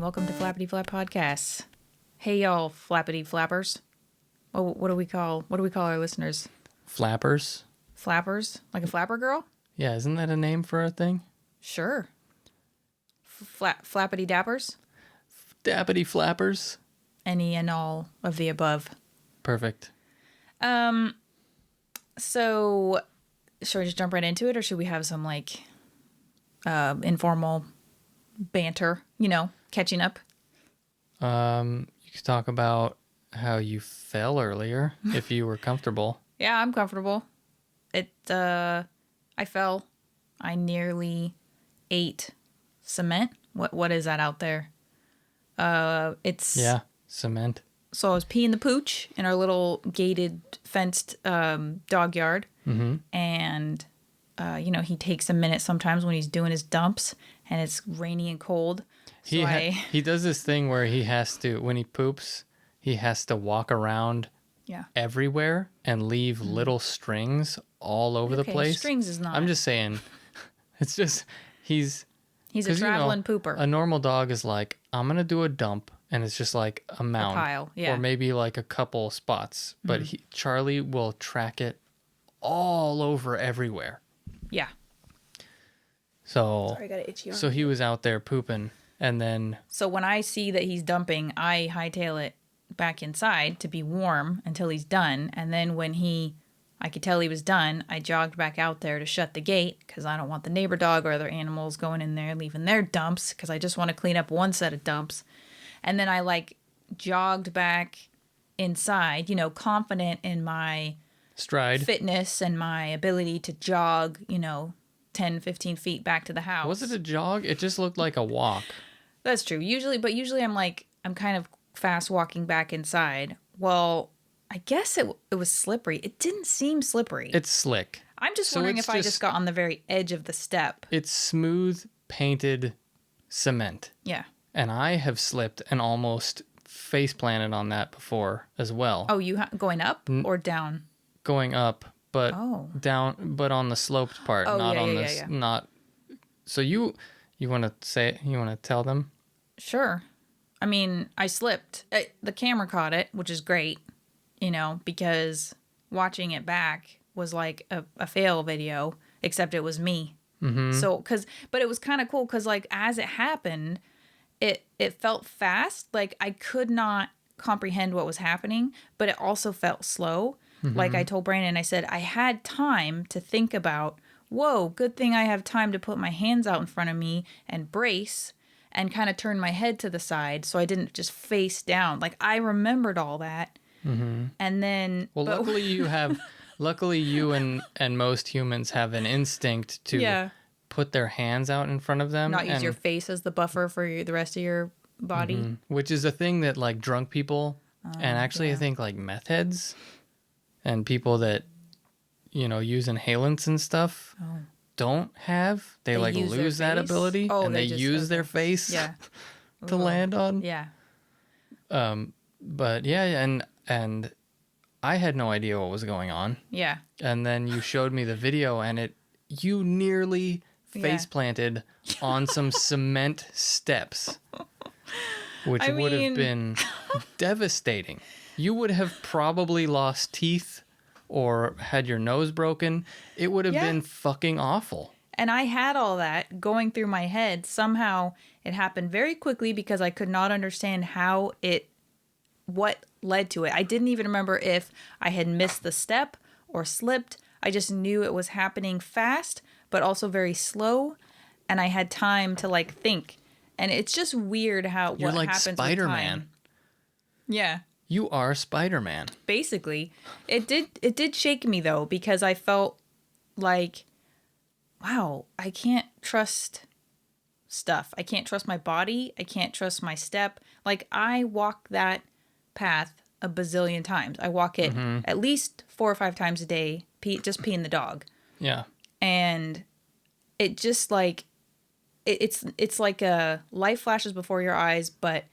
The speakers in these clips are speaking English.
welcome to Flappity Flap Podcasts. Hey y'all, Flappity Flappers. Oh, what do we call our listeners? Flappers? Flappers? Like a flapper girl? Yeah, isn't that a name for a thing? Sure. Flappity Dappers? Dappity Flappers? Any and all of the above. Perfect. So, should we just jump right into it, or should we have some, informal banter, catching up? You could talk about how you fell earlier, if you were comfortable. Yeah, I'm comfortable. I fell. I nearly ate cement. What is that out there? It's... Yeah, cement. So I was peeing the pooch in our little gated, fenced dog yard. Mm-hmm. And, he takes a minute sometimes when he's doing his dumps and it's rainy and cold. So He does this thing where he has to, when he poops, he has to walk around everywhere and leave little strings all over the place. Strings is not. I'm just saying, it's just, he's a traveling pooper. A normal dog is like, I'm going to do a dump. And it's just like a mound. A pile, yeah. Or maybe like a couple spots. But Charlie will track it all over everywhere. Yeah. So, Sorry, I got an itchy arm. So he was out there pooping. And then... So when I see that he's dumping, I hightail it back inside to be warm until he's done. And then when I could tell he was done, I jogged back out there to shut the gate because I don't want the neighbor dog or other animals going in there, leaving their dumps, because I just want to clean up one set of dumps. And then I jogged back inside, confident in my stride, fitness and my ability to jog, 10, 15 feet back to the house. Was it a jog? It just looked like a walk. That's true. Usually I'm kind of fast walking back inside. Well, I guess it was slippery. It didn't seem slippery. It's slick. I'm just wondering if I just got on the very edge of the step. It's smooth, painted cement. Yeah. And I have slipped and almost face planted on that before as well. Oh, going up or down? Going up, but down, but on the sloped part, not on this. Yeah. Not. So you want to tell them? Sure. I mean, I slipped. The camera caught it, which is great, because watching it back was like a fail video, except it was me. Mm-hmm. So, but it was kind of cool because as it happened, it felt fast. Like I could not comprehend what was happening, but it also felt slow. Mm-hmm. Like I told Brandon, I said, I had time to think about, whoa, good thing I have time to put my hands out in front of me and brace and kind of turn my head to the side so I didn't just face down. Like I remembered all that. Mm-hmm. And then... Well, luckily you and most humans have an instinct to put their hands out in front of them. Not use your face as the buffer for the rest of your body. Mm-hmm. Which is a thing that drunk people and actually I think meth heads and people that, use inhalants and stuff don't have. They lose that ability and they use their face to land on. Yeah. But yeah, and I had no idea what was going on. Yeah. And then you showed me the video and you nearly face planted on some cement steps, which would have been devastating. You would have probably lost teeth or had your nose broken. It would have been fucking awful. And I had all that going through my head. Somehow it happened very quickly because I could not understand what led to it. I didn't even remember if I had missed the step or slipped. I just knew it was happening fast, but also very slow. And I had time to think. And it's just weird how You're what happens Spider-Man. with time. Yeah. You are Spider-Man. Basically. It did shake me though, because I felt like, wow, I can't trust stuff. I can't trust my body. I can't trust my step. I walk that path a bazillion times. I walk it at least 4 or 5 times a day, just peeing the dog. Yeah. And it just it's like a life flashes before your eyes, but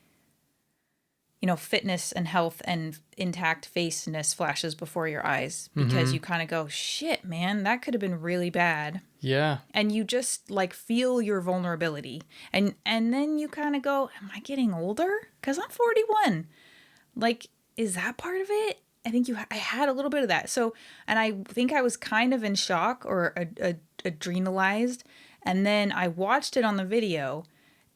fitness and health and intact faceness flashes before your eyes because you kind of go, shit, man, that could have been really bad. Yeah. And you just like feel your vulnerability. And then you kind of go, am I getting older? Because I'm 41. Like, is that part of it? I think I had a little bit of that. So, and I think I was kind of in shock or adrenalized. And then I watched it on the video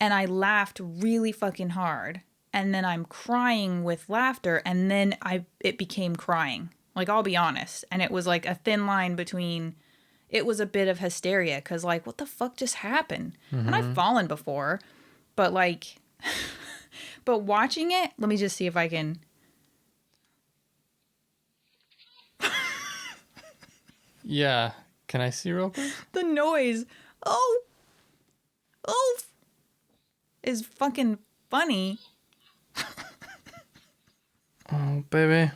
and I laughed really fucking hard. And then I'm crying with laughter, and then it became crying. Like, I'll be honest. And it was like a thin line between, it was a bit of hysteria, because like, what the fuck just happened? And I've fallen before, but like, but watching it, let me just see if I can. Yeah. Can I see real quick? The noise, oh, is fucking funny. Oh, baby.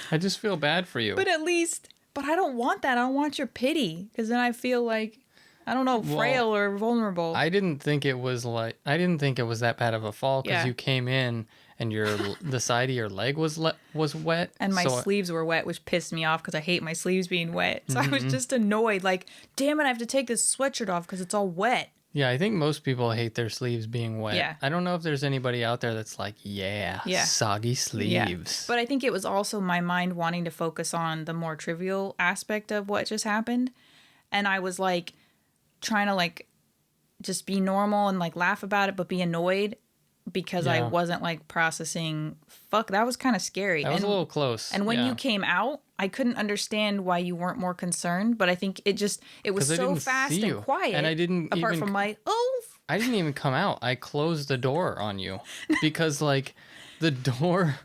I just feel bad for you. But I don't want that. I don't want your pity, because then I feel like, I don't know, frail or vulnerable. I didn't think it was that bad of a fall, because you came in and the side of your leg was wet. And my sleeves were wet, which pissed me off because I hate my sleeves being wet. So I was just annoyed. Like, damn it, I have to take this sweatshirt off because it's all wet. Yeah, I think most people hate their sleeves being wet. Yeah. I don't know if there's anybody out there that's like, soggy sleeves. Yeah. But I think it was also my mind wanting to focus on the more trivial aspect of what just happened. And I was like trying to like just be normal and like laugh about it, but be annoyed because I wasn't like processing, fuck, that was kind of scary. That was a little close. And when you came out, I couldn't understand why you weren't more concerned, but I think it was so fast and quiet. And I didn't apart from my, I didn't even come out. I closed the door on you because like the door,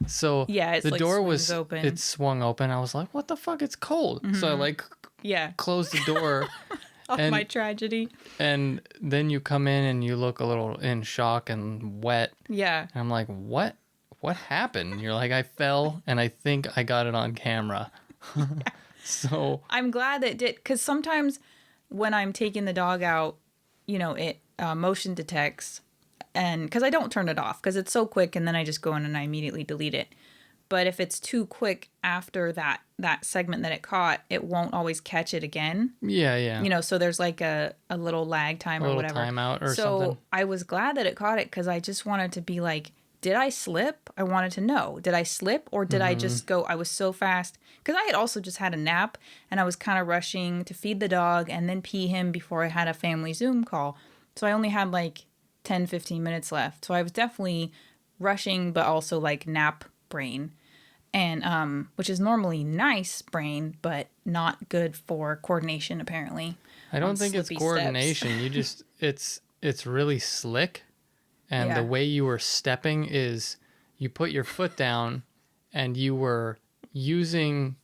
so it's the like door was open. It swung open. I was like, what the fuck? It's cold. So I like closed the door. And my tragedy. And then you come in and you look a little in shock and wet. Yeah. And I'm like, what? What happened? You're like, I fell and I think I got it on camera. So I'm glad that it did, because sometimes when I'm taking the dog out, it motion detects, and because I don't turn it off because it's so quick, and then I just go in and I immediately delete it. But if it's too quick after that segment that it caught, it won't always catch it again. Yeah. So there's like a little lag time or whatever. Timeout or something. So I was glad that it caught it, because I just wanted to be like, did I slip? I wanted to know. Did I slip, or did I just go? I was so fast, because I had also just had a nap and I was kind of rushing to feed the dog and then pee him before I had a family Zoom call. So I only had like 10, 15 minutes left. So I was definitely rushing, but also like nap brain. And which is normally nice brain, but not good for coordination, apparently. I don't think it's coordination. You just it's really slick, and the way you were stepping is you put your foot down, and you were using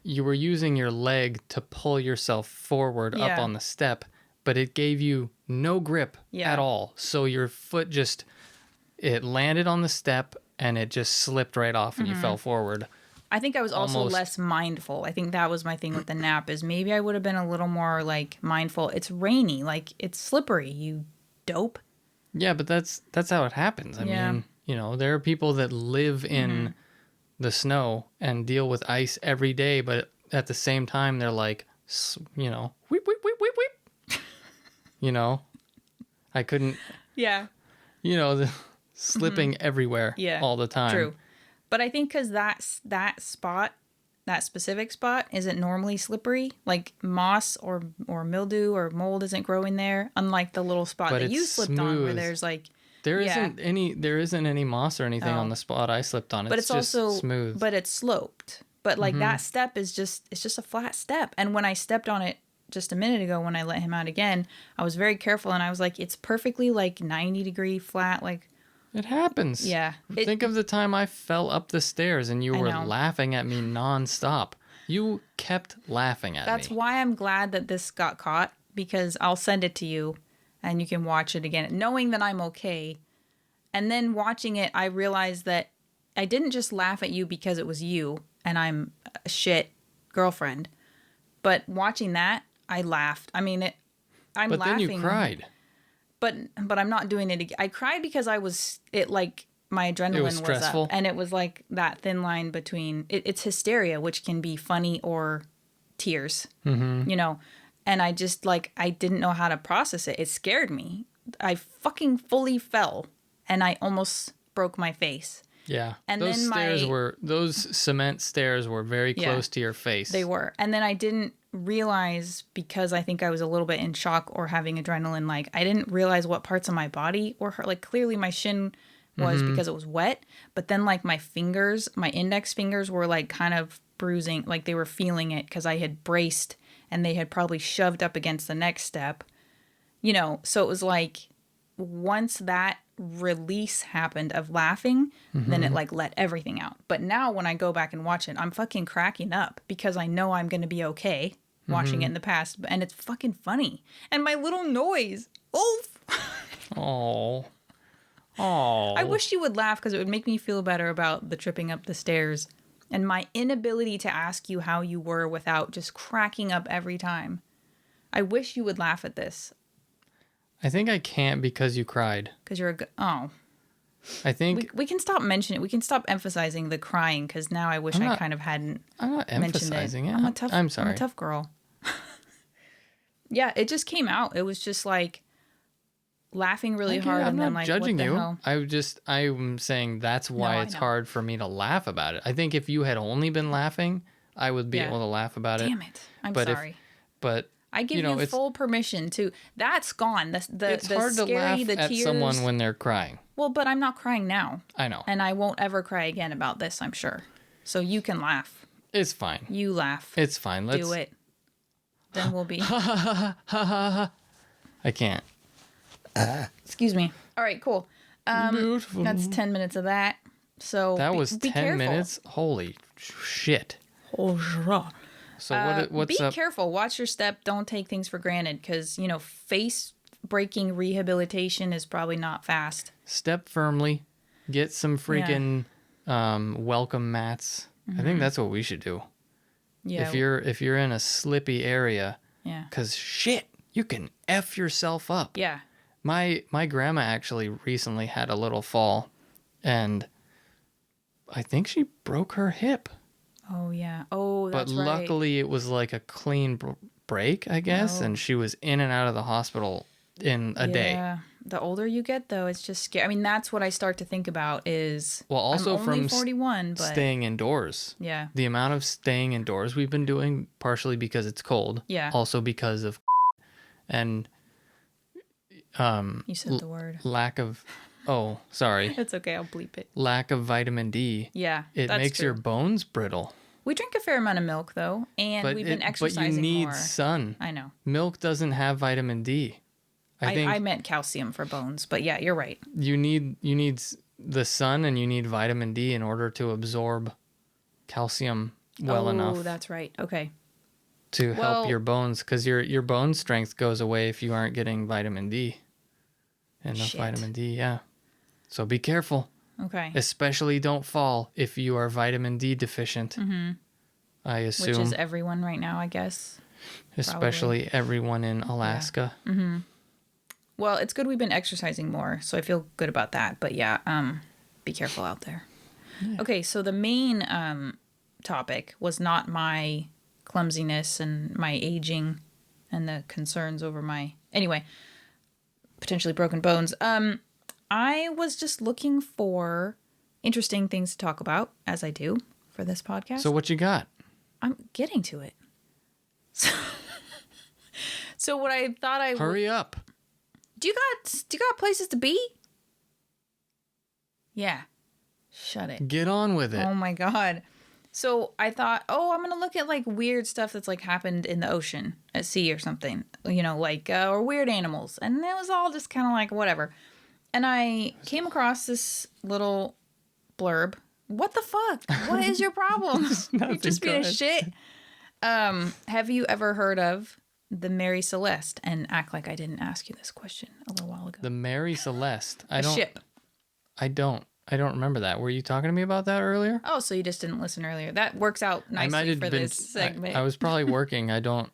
your leg to pull yourself forward up on the step, but it gave you no grip at all. So your foot it landed on the step, and it just slipped right off, and you fell forward. I think I was also less mindful. I think that was my thing with the nap, is maybe I would have been a little more like mindful. It's rainy, like it's slippery, you dope. Yeah, but that's how it happens. I mean, there are people that live in the snow and deal with ice every day, but at the same time they're like, weep, weep, weep, weep, weep. I couldn't. Yeah. The slipping everywhere all the time. True. But I think because that specific spot isn't normally slippery, like moss or mildew or mold isn't growing there, unlike the little spot that you slipped on where there's like there isn't any moss or anything on the spot I slipped on. But it's just also smooth. But it's sloped. But like that step it's just a flat step. And when I stepped on it just a minute ago, when I let him out again, I was very careful, and I was like, it's perfectly like 90-degree flat, like. It happens. Yeah. Think of the time I fell up the stairs and you were laughing at me nonstop. You kept laughing at me. That's why I'm glad that this got caught, because I'll send it to you and you can watch it again, knowing that I'm okay. And then watching it, I realized that I didn't just laugh at you because it was you and I'm a shit girlfriend. But watching that, I laughed. I mean, I'm laughing. But then you cried. But I'm not doing it again. I cried because it like my adrenaline was stressful. up, and it was like that thin line between it's hysteria, which can be funny or tears, you know. And I just like I didn't know how to process it. It scared me. I fucking fully fell, and I almost broke my face. Yeah. And those then those cement stairs were very close to your face. They were. And then I didn't realize, because I think I was a little bit in shock or having adrenaline, like I didn't realize what parts of my body were hurt. Like clearly my shin was because it was wet, but then like my fingers, my index fingers were like kind of bruising, like they were feeling it because I had braced and they had probably shoved up against the next step, you know. So it was like once that release happened of laughing, then it like let everything out. But now when I go back and watch it, I'm fucking cracking up because I know I'm going to be okay watching it in the past, and it's fucking funny. And my little noise, oof. Oh. I wish you would laugh because it would make me feel better about the tripping up the stairs and my inability to ask you how you were without just cracking up every time. I wish you would laugh at this. I think I can't because you cried. Because you're oh. I think we can stop mentioning it. We can stop emphasizing the crying because now I wish I kind of hadn't. I'm not emphasizing it. I'm sorry. I'm a tough girl. Yeah, it just came out. It was just like laughing really hard I'm and not then like judging what the you. hell? I'm saying that's why it's hard for me to laugh about it. I think if you had only been laughing, I would be able to laugh about it. Damn it. I'm sorry. But I give you full permission to. That's gone. It's hard to laugh at someone when they're crying. Well, but I'm not crying now. I know. And I won't ever cry again about this, I'm sure. So you can laugh. It's fine. You laugh. It's fine. Let's do it. Then we'll be. I can't. Excuse me. All right, cool. Beautiful. That's 10 minutes of that. So that was be 10 careful. minutes? Holy shit. So what's be up? careful. Watch your step. Don't take things for granted because, you know, face breaking rehabilitation is probably not fast. Step firmly. Get some freaking welcome mats. I think that's what we should do. Yeah. If you're in a slippy area. Yeah. Because shit, you can F yourself up. Yeah. My grandma actually recently had a little fall, and I think she broke her hip. Oh, yeah. Oh, that's but right. luckily it was like a clean break, I guess, and she was in and out of the hospital in a day. Yeah. The older you get, though, it's just scary. I mean, that's what I start to think about is also I'm only from 41, but staying indoors. Yeah. The amount of staying indoors we've been doing, partially because it's cold. Yeah. Also because of and you said the word. lack of sorry. It's okay, I'll bleep it. Lack of vitamin D. Yeah. It makes your bones brittle. We drink a fair amount of milk though, and we've been exercising more. But you need sun. I know. Milk doesn't have vitamin D. I meant calcium for bones, but yeah, you're right. You need the sun and you need vitamin D in order to absorb calcium enough. Oh, that's right. Okay. To help your bones, because your bone strength goes away if you aren't getting vitamin D. Enough vitamin D, yeah. So be careful. Okay. Especially don't fall if you are vitamin D deficient. Mm-hmm. I assume. Which is everyone right now, I guess. Especially everyone in Alaska. Yeah. Mm-hmm. Well, it's good we've been exercising more, so I feel good about that. But yeah, be careful out there. Yeah. Okay, so the main topic was not my clumsiness and my aging and the concerns over my potentially broken bones. I was just looking for interesting things to talk about, as I do for this podcast. So what you got? I'm getting to it. So what I thought I hurry up. Do you got places to be? Yeah. Shut it. Get on with it. Oh my God. So I thought, I'm going to look at like weird stuff that's like happened in the ocean at sea or something, you know, like, or weird animals. And it was all just kind of like, whatever. And I came across this little blurb. What the fuck? What is your problem? You're just being a shit. Have you ever heard of the Mary Celeste? And act like I didn't ask you this question a little while ago. The Mary Celeste. Ship. I don't remember that. Were you talking to me about that earlier? Oh, so you just didn't listen earlier. That works out nicely for this segment. I was probably working. I don't.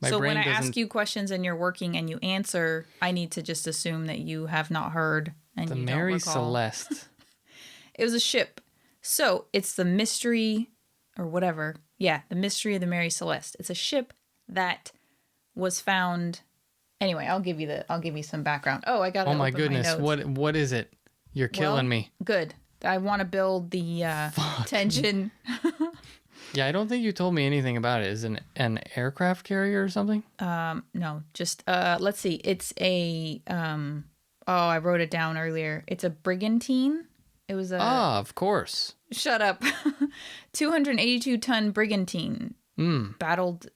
So when I ask you questions and you're working and you answer, I need to just assume that you have not heard and the you Mary don't recall. Celeste. It was a ship. So it's the mystery or whatever. Yeah, the mystery of the Mary Celeste. It's a ship that was found. Anyway, I'll give you some background. Oh, I got. Oh my goodness! What is it? You're killing me. Good. I want to build the tension. Yeah, I don't think you told me anything about it. Is it an aircraft carrier or something? No, just let's see. It's a I wrote it down earlier. It's a Brigantine. It was a of course. Shut up. 282-ton Brigantine. Battled.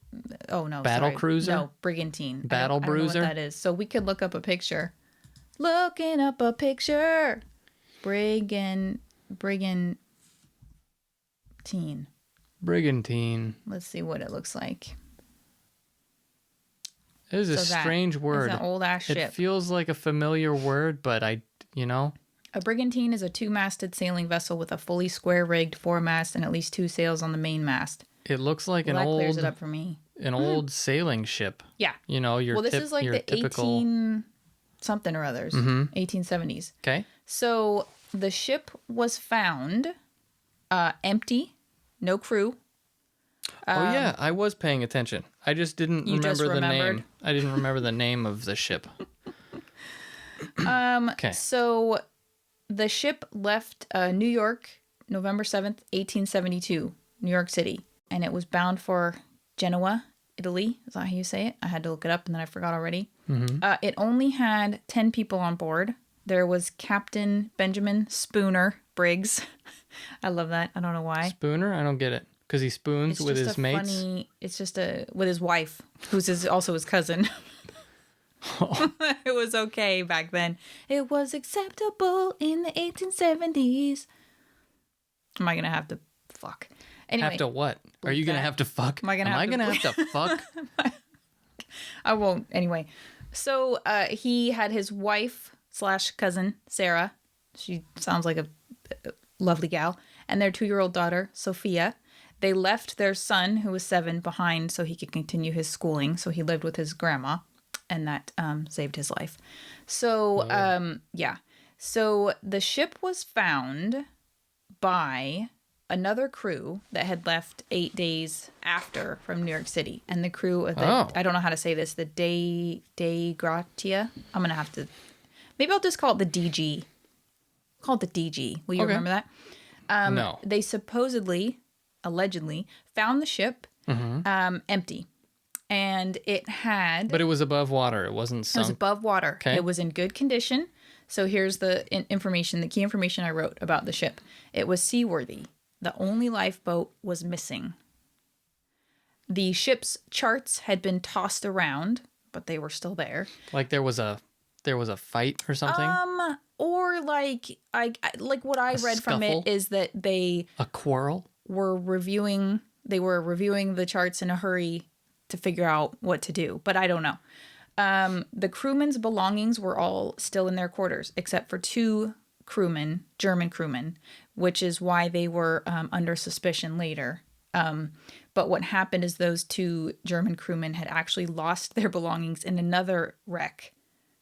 Oh no, battle sorry. cruiser. No, Brigantine. Battle bruiser. I don't know what that is. So we could look up a picture. Looking up a picture. Brigantine. Brigantine. Let's see what it looks like. It is a strange word. It's an old ass ship. It feels like a familiar word, but A brigantine is a 2-masted sailing vessel with a fully square-rigged foremast and at least 2 sails on the main mast. It looks like that clears it up for me. An old sailing ship. Yeah. This is like the typical 18 something or others. 1870s. Okay. So the ship was found empty, no crew. Oh yeah, I was paying attention. I just didn't remember the name. I didn't remember the name of the ship. Okay. So the ship left New York, November 7th, 1872, New York City, and it was bound for Genoa, Italy. Is that how you say it? I had to look it up and then I forgot already. It only had 10 people on board. There was Captain Benjamin Spooner Briggs. I love that. I don't know why. Spooner? I don't get it. Because he spoons with his mates? It's just with his wife, who's also his cousin. Oh. It was okay back then. It was acceptable in the 1870s. Am I going to have to fuck? Anyway. Have to what? Are you going to have to fuck? Am I going to have to fuck? I won't. Anyway. So he had his wife / cousin, Sarah. She sounds like a lovely gal. And their 2-year-old daughter, Sophia. They left their son, who was 7, behind so he could continue his schooling. So he lived with his grandma, and that saved his life. So, yeah. So the ship was found by another crew that had left 8 days after from New York City. And the crew, I don't know how to say this, the De Gratia. I'm going to have to, maybe I'll just call it the DG. Call it the DG. Will you remember that? No. They allegedly found the ship empty, and it had, but it was above water. It wasn't sunk. It was above water. Okay. It was in good condition. So here's the information, the key information I wrote about the ship. It was seaworthy. The only lifeboat was missing. The ship's charts had been tossed around, but they were still there. Like there was a fight or something. Or like what I read from it is that a quarrel. Were reviewing the charts in a hurry to figure out what to do, but I don't know. The crewmen's belongings were all still in their quarters, except for 2 crewmen, German crewmen, which is why they were under suspicion later. But what happened is those 2 German crewmen had actually lost their belongings in another wreck.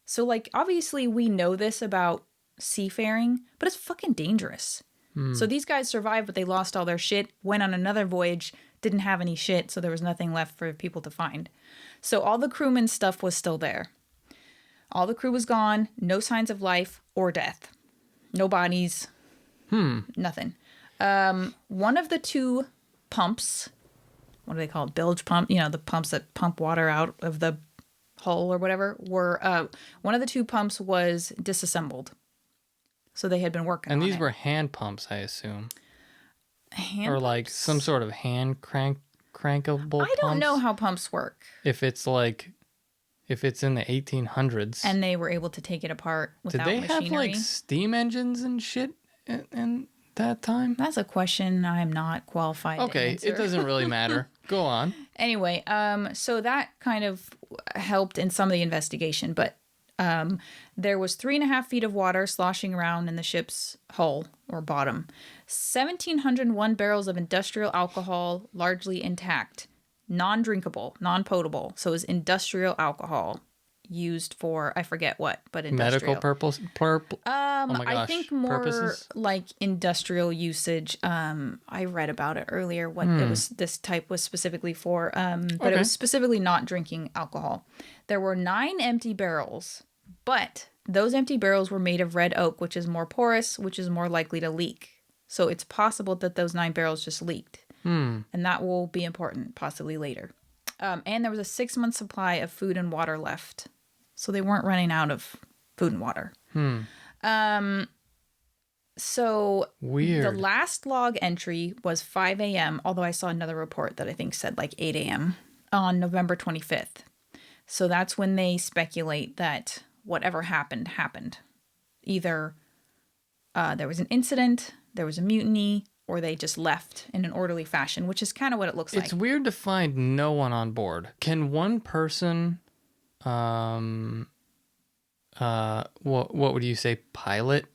So, obviously we know this about seafaring, but it's fucking dangerous. So these guys survived, but they lost all their shit, went on another voyage, didn't have any shit, so there was nothing left for people to find. So all the crewmen's stuff was still there. All the crew was gone, no signs of life or death. No bodies. Nothing. One of the 2 pumps, what do they call it? Bilge pump? The pumps that pump water out of the hull or whatever, were one of the 2 pumps was disassembled. So they had been working on it. And these were hand pumps, I assume. Or some sort of hand crankable pumps. I don't know how pumps work. If it's in the 1800s. And they were able to take it apart without machinery. Did they have steam engines and shit in that time? That's a question I'm not qualified to answer. It doesn't really matter. Go on. Anyway, so that kind of helped in some of the investigation, but there was 3.5 feet of water sloshing around in the ship's hull or bottom. 1,701 barrels of industrial alcohol, largely intact, non-drinkable, non-potable. So it was industrial alcohol. used for, I forget what, but medical industrial. purpose. Oh my gosh. I think more purposes? like industrial usage. I read about it earlier. What it was, this type was specifically for, but it was specifically not drinking alcohol. There were 9 empty barrels, but those empty barrels were made of red oak, which is more porous, which is more likely to leak. So it's possible that those 9 barrels just leaked, and that will be important possibly later. And there was a 6-month supply of food and water left. So they weren't running out of food and water. So weird. The last log entry was 5 a.m., although I saw another report that I think said like 8 a.m. on November 25th. So that's when they speculate that whatever happened. Either there was an incident, there was a mutiny, or they just left in an orderly fashion, which is kind of what it looks like. It's weird to find no one on board. Can one person, what would you say, pilot?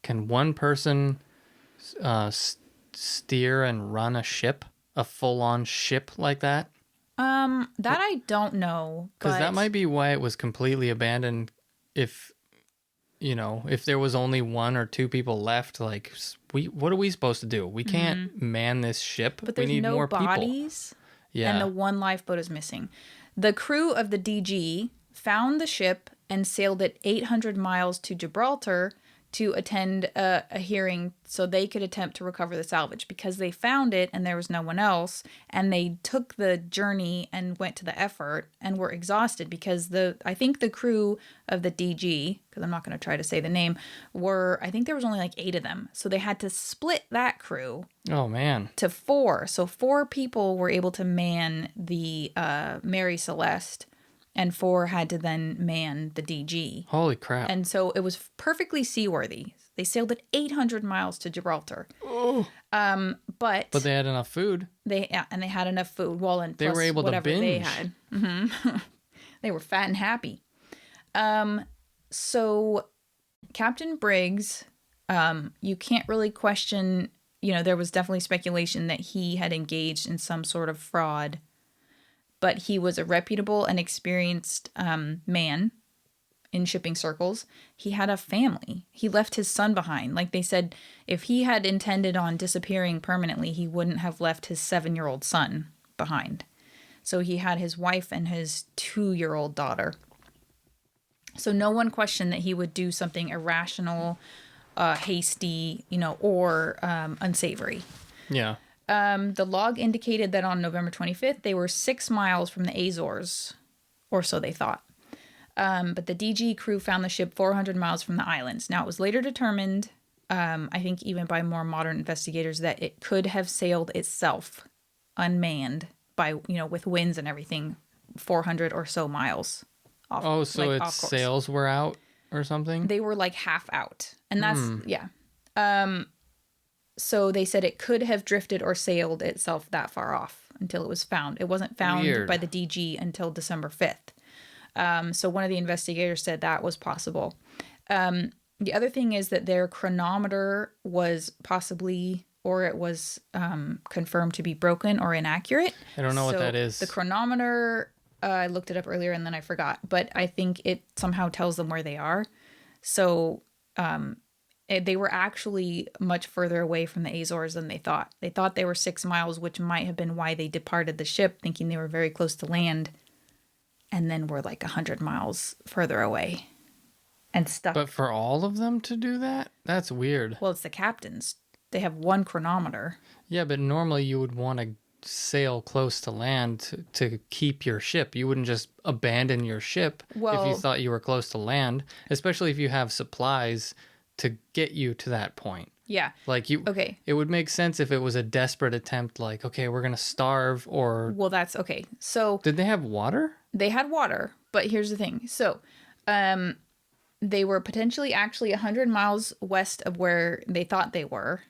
Can one person steer and run a ship, a full-on ship like that? That I don't know. Because that might be why it was completely abandoned. If there was only 1 or 2 people left, like, what are we supposed to do? We can't man this ship. But there's we need no more bodies. People. Yeah. And the 1 lifeboat is missing. The crew of the DG found the ship and sailed it 800 miles to Gibraltar to attend a hearing so they could attempt to recover the salvage, because they found it and there was no one else, and they took the journey and went to the effort and were exhausted because I think the crew of the DG, because I'm not going to try to say the name, I think there was only like 8 of them. So they had to split that crew. Oh, man. To 4. So 4 people were able to man the Mary Celeste, and 4 had to then man the DG. Holy crap. And so it was perfectly seaworthy. They sailed it 800 miles to Gibraltar. Oh. But they had enough food. They had enough food. Well, and they were able to binge. They had. Mm-hmm. They were fat and happy. So Captain Briggs, you can't really question, there was definitely speculation that he had engaged in some sort of fraud, but he was a reputable and experienced man in shipping circles. He had a family. He left his son behind. Like they said, if he had intended on disappearing permanently, he wouldn't have left his 7-year-old son behind. So he had his wife and his 2-year-old daughter. So no one questioned that he would do something irrational, hasty, or unsavory. Yeah. The log indicated that on November 25th, they were 6 miles from the Azores, or so they thought. But the DG crew found the ship 400 miles from the islands. Now, it was later determined, I think even by more modern investigators, that it could have sailed itself unmanned by, with winds and everything, 400 or so miles off. Oh, so its sails were out or something? They were like half out. And that's, yeah. So they said it could have drifted or sailed itself that far off until it was found. It wasn't found by the DG until December 5th. So one of the investigators said that was possible. The other thing is that their chronometer was possibly, or it was confirmed to be broken or inaccurate. I don't know what that is. The chronometer, I looked it up earlier and then I forgot, but I think it somehow tells them where they are. So they were actually much further away from the Azores than they thought. They thought they were 6 miles, which might have been why they departed the ship, thinking they were very close to land, and then were like 100 miles further away and stuck. But for all of them to do that? That's weird. Well, it's the captains. They have one chronometer. Yeah, but normally you would want to sail close to land to keep your ship. You wouldn't just abandon your ship if you thought you were close to land, especially if you have supplies to get you to that point. Yeah. Like okay. It would make sense if it was a desperate attempt, like, okay, we're going to starve or... Well, that's okay. So... Did they have water? They had water, but here's the thing. So, they were potentially actually 100 miles west of where they thought they were.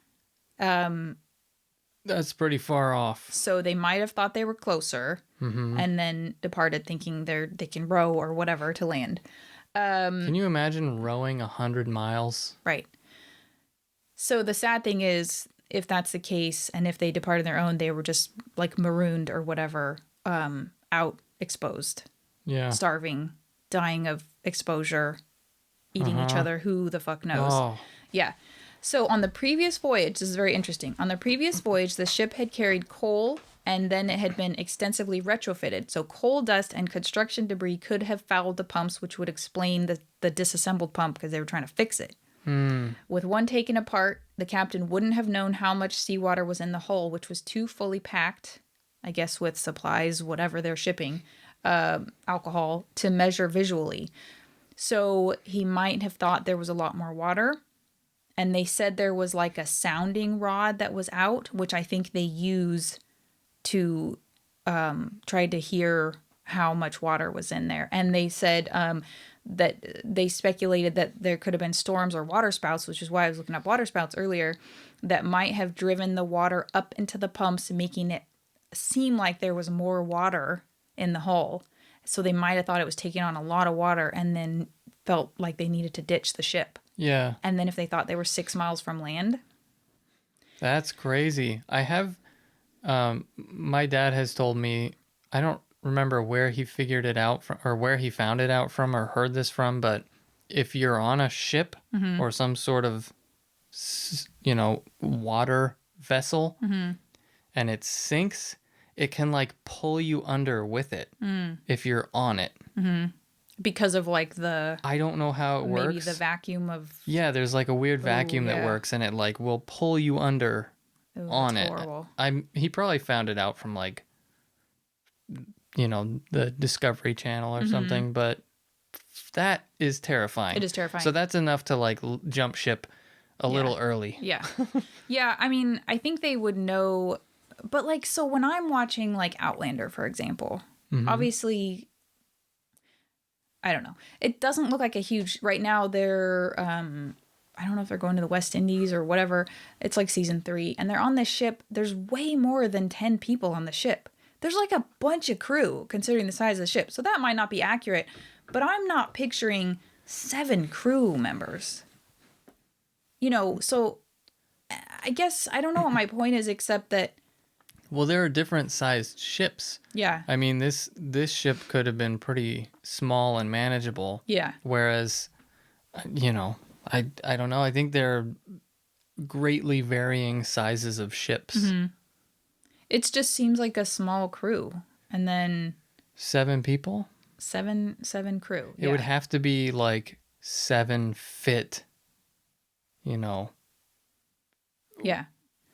That's pretty far off. So they might have thought they were closer and then departed thinking they can row or whatever to land. Can you imagine rowing 100 miles? Right. So the sad thing is, if that's the case, and if they departed their own, they were just like marooned or whatever, out exposed. Yeah. Starving dying of exposure, eating each other. Who the fuck knows? Oh. Yeah. So on the previous voyage, this is very interesting. On the previous voyage, the ship had carried coal, and then it had been extensively retrofitted. So coal dust and construction debris could have fouled the pumps, which would explain the disassembled pump because they were trying to fix it. With one taken apart, the captain wouldn't have known how much seawater was in the hull, which was too fully packed, I guess with supplies, whatever they're shipping, alcohol, to measure visually. So he might have thought there was a lot more water. And they said there was like a sounding rod that was out, which I think they use to try to hear how much water was in there. And they said that they speculated that there could have been storms or water spouts, which is why I was looking up water spouts earlier, that might have driven the water up into the pumps, making it seem like there was more water in the hull. So they might have thought it was taking on a lot of water and then felt like they needed to ditch the ship. Yeah. And then if they thought they were 6 miles from land. That's crazy. I have, my dad has told me, I don't remember where he figured it out from or where he found it out from or heard this from, but if you're on a ship or some sort of, water vessel and it sinks, it can like pull you under with it if you're on it. Because of like the... I don't know how it works. Maybe the vacuum of... Yeah, there's like a weird vacuum that works and it like will pull you under on it. Horrible. He probably found it out from like, the Discovery Channel or something, but that is terrifying. It is terrifying. So that's enough to like jump ship a little early. Yeah. Yeah, I mean, I think they would know, but like, so when I'm watching like Outlander, for example, obviously, I don't know. It doesn't look like a huge, right now they're, I don't know if they're going to the West Indies or whatever. It's like season 3 and they're on this ship. There's way more than 10 people on the ship. There's like a bunch of crew considering the size of the ship. So that might not be accurate, but I'm not picturing 7 crew members. So I guess I don't know what my point is except that. Well, there are different sized ships. Yeah. I mean, this ship could have been pretty small and manageable. Yeah. Whereas, I don't know. I think there are greatly varying sizes of ships. It just seems like a small crew. And then 7 people? 7 crew. It would have to be like 7 fit, Yeah.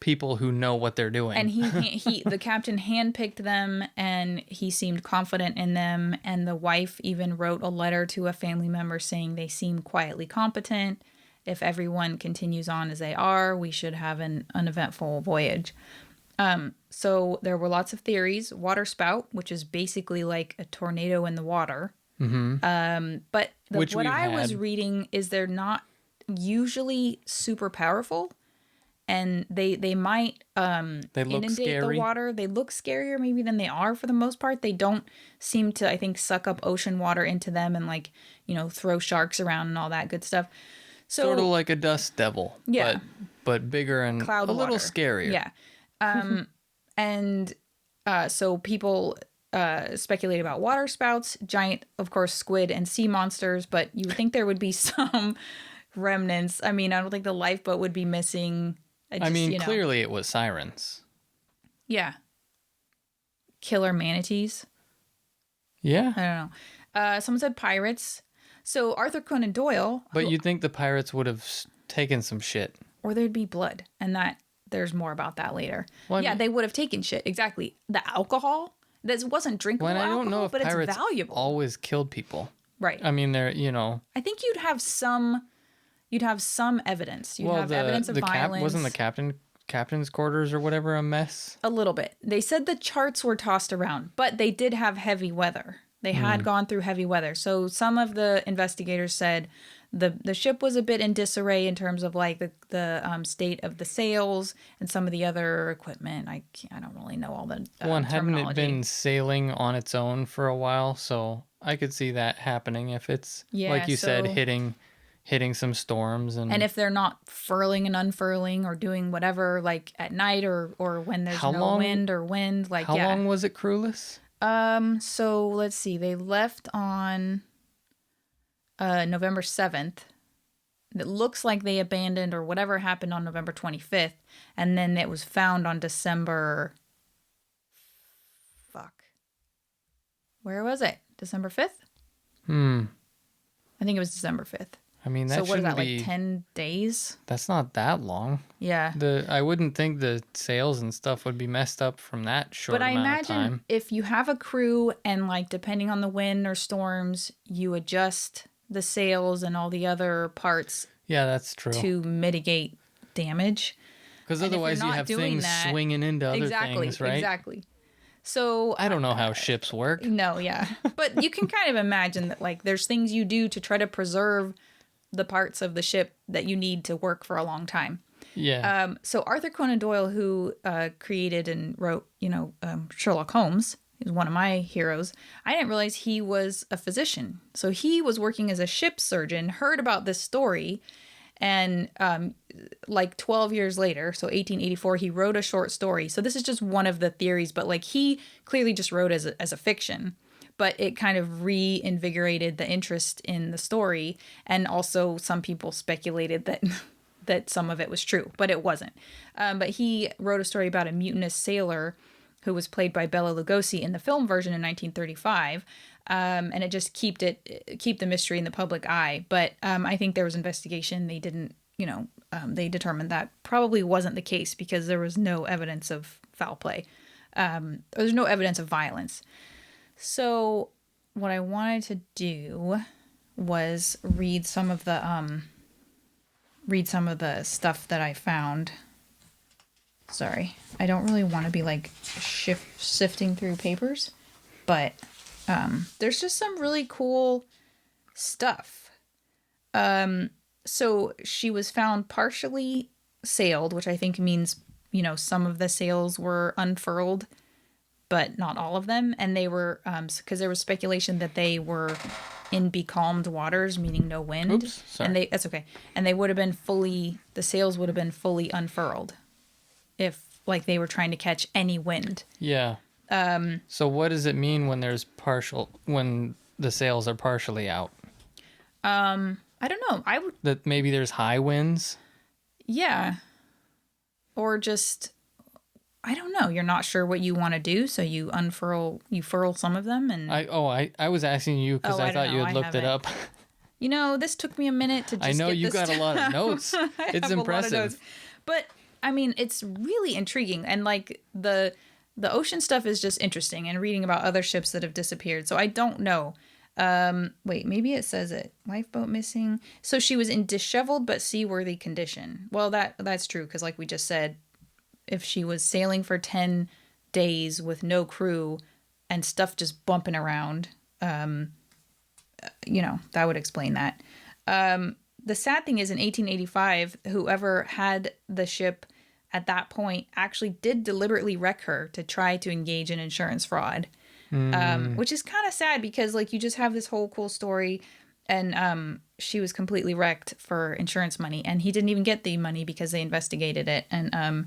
people who know what they're doing. And the captain handpicked them and he seemed confident in them. And the wife even wrote a letter to a family member saying they seem quietly competent. If everyone continues on as they are, we should have an uneventful voyage. So there were lots of theories. Water spout, which is basically like a tornado in the water. But what I was reading is they're not usually super powerful. And they might inundate the water. They look scarier maybe than they are for the most part. They don't seem to, I think, suck up ocean water into them and like, throw sharks around and all that good stuff. So, sort of like a dust devil. Yeah. But bigger and cloud a little water. scarier. Yeah. So people speculate about water spouts, giant, of course, squid and sea monsters, but you would think there would be some remnants. I mean, I don't think the lifeboat would be missing. Clearly it was sirens. Yeah. Killer manatees. Yeah. I don't know. Someone said pirates. So Arthur Conan Doyle. But you'd think the pirates would have taken some shit. Or there'd be blood. And there's more about that later. Well, they would have taken shit. Exactly. The alcohol. That wasn't drinkable alcohol, I don't know if but pirates it's valuable. Always killed people. Right. I mean, they're, I think you'd have some evidence. You'd have evidence of violence. Wasn't the captain's quarters or whatever a mess? A little bit. They said the charts were tossed around, but they did have heavy weather. They had gone through heavy weather. So some of the investigators said the ship was a bit in disarray in terms of like the state of the sails and some of the other equipment. I don't really know all the hadn't it been sailing on its own for a while? So I could see that happening if it's like you said, hitting some storms and if they're not furling and unfurling or doing whatever like at night or when there's no wind or wind. Like how long was it crewless? So let's see. They left on November 7th. It looks like they abandoned or whatever happened on November 25th. And then it was found on December... Fuck. Where was it? December 5th? I think it was December 5th. I mean, that so what is that, be, like 10 days? That's not that long. Yeah. I wouldn't think the sails and stuff would be messed up from that short amount of time. But I imagine if you have a crew and, like, depending on the wind or storms, you adjust the sails and all the other parts. Yeah, that's true. To mitigate damage. Because otherwise you have things swinging into other things, right? Exactly. So I don't know how ships work. No, yeah. But you can kind of imagine that, like, there's things you do to try to preserve the parts of the ship that you need to work for a long time. Yeah. So Arthur Conan Doyle, who created and wrote, Sherlock Holmes, is one of my heroes. I didn't realize he was a physician. So he was working as a ship surgeon, heard about this story, and like 12 years later, so 1884, he wrote a short story. So this is just one of the theories, but like he clearly just wrote as a fiction. But it kind of reinvigorated the interest in the story. And also some people speculated that some of it was true, but it wasn't. But he wrote a story about a mutinous sailor who was played by Bela Lugosi in the film version in 1935. And it just keep the mystery in the public eye. But I think there was investigation. They didn't, they determined that probably wasn't the case because there was no evidence of foul play. There's no evidence of violence. So what I wanted to do was read some of the stuff that I found. Sorry, I don't really want to be like sifting through papers, but there's just some really cool stuff. So she was found partially sailed, which I think means, some of the sails were unfurled, but not all of them. And they were, because there was speculation that they were in becalmed waters, meaning no wind. Oops, sorry. And that's okay. And they would have been the sails would have been fully unfurled if, like, they were trying to catch any wind. Yeah. So what does it mean when when the sails are partially out? I don't know. That maybe there's high winds? Yeah. Or just, I don't know. You're not sure what you want to do, so you furl some of them. And I was asking you because I thought you had looked it up. This took me a minute to just I know get you this got a lot of notes. It's impressive. But I mean, it's really intriguing, and like the ocean stuff is just interesting, and reading about other ships that have disappeared. So I don't know. Wait, maybe it says it. Lifeboat missing. So she was in disheveled but seaworthy condition. Well, that's true, because like we just said, if she was sailing for 10 days with no crew and stuff just bumping around, that would explain that. The sad thing is, in 1885, whoever had the ship at that point actually did deliberately wreck her to try to engage in insurance fraud. Which is kind of sad because, like, you just have this whole cool story, and she was completely wrecked for insurance money, and he didn't even get the money because they investigated it. And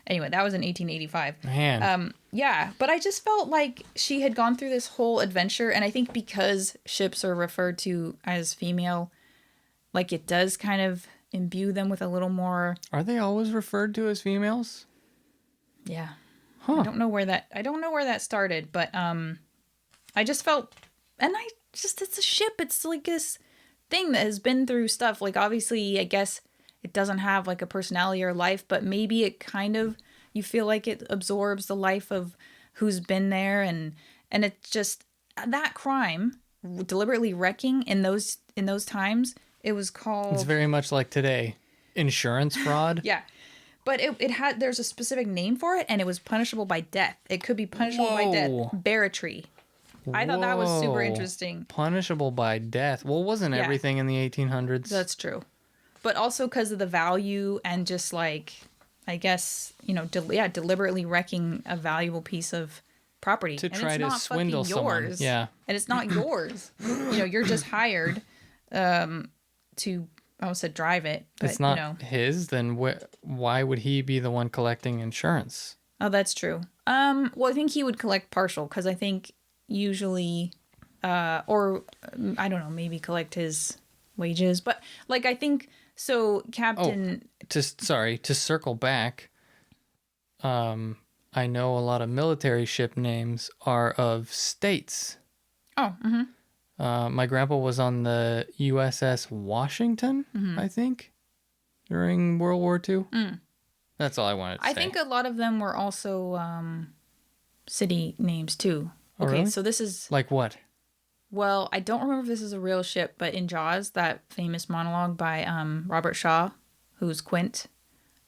anyway, that was in 1885. Man. Yeah, but I just felt like she had gone through this whole adventure, and I think because ships are referred to as female, like, it does kind of imbue them with a little more. Are they always referred to as females? Yeah. Huh. I don't know where that started, but I just felt, and it's a ship. It's like this thing that has been through stuff. Like, obviously, I guess it doesn't have like a personality or life, but maybe it kind of, you feel like it absorbs the life of who's been there, and it's just that crime, deliberately wrecking in those times. It was called. It's very much like today, insurance fraud. Yeah. But there's a specific name for it, and it was punishable by death. It could be punishable by death. Barratry. I thought that was super interesting. Punishable by death. Well, wasn't everything in the 1800s? That's true. But also because of the value and just like, I guess, deliberately wrecking a valuable piece of property. To try to swindle someone. Yeah. And it's not yours. You're just hired to... I almost said drive it. But, it's not his, then why would he be the one collecting insurance? Oh, that's true. Well, I think he would collect partial, because I think usually or I don't know, maybe collect his wages. But like, I think so. Captain. To circle back. I know a lot of military ship names are of states. Oh. Mm-hmm. My grandpa was on the USS Washington, I think, during World War II. That's all I wanted to say. I think a lot of them were also city names too. Oh, Okay, really? so this is like what? Well, I don't remember if this is a real ship, but in Jaws, that famous monologue by Robert Shaw, who's Quint,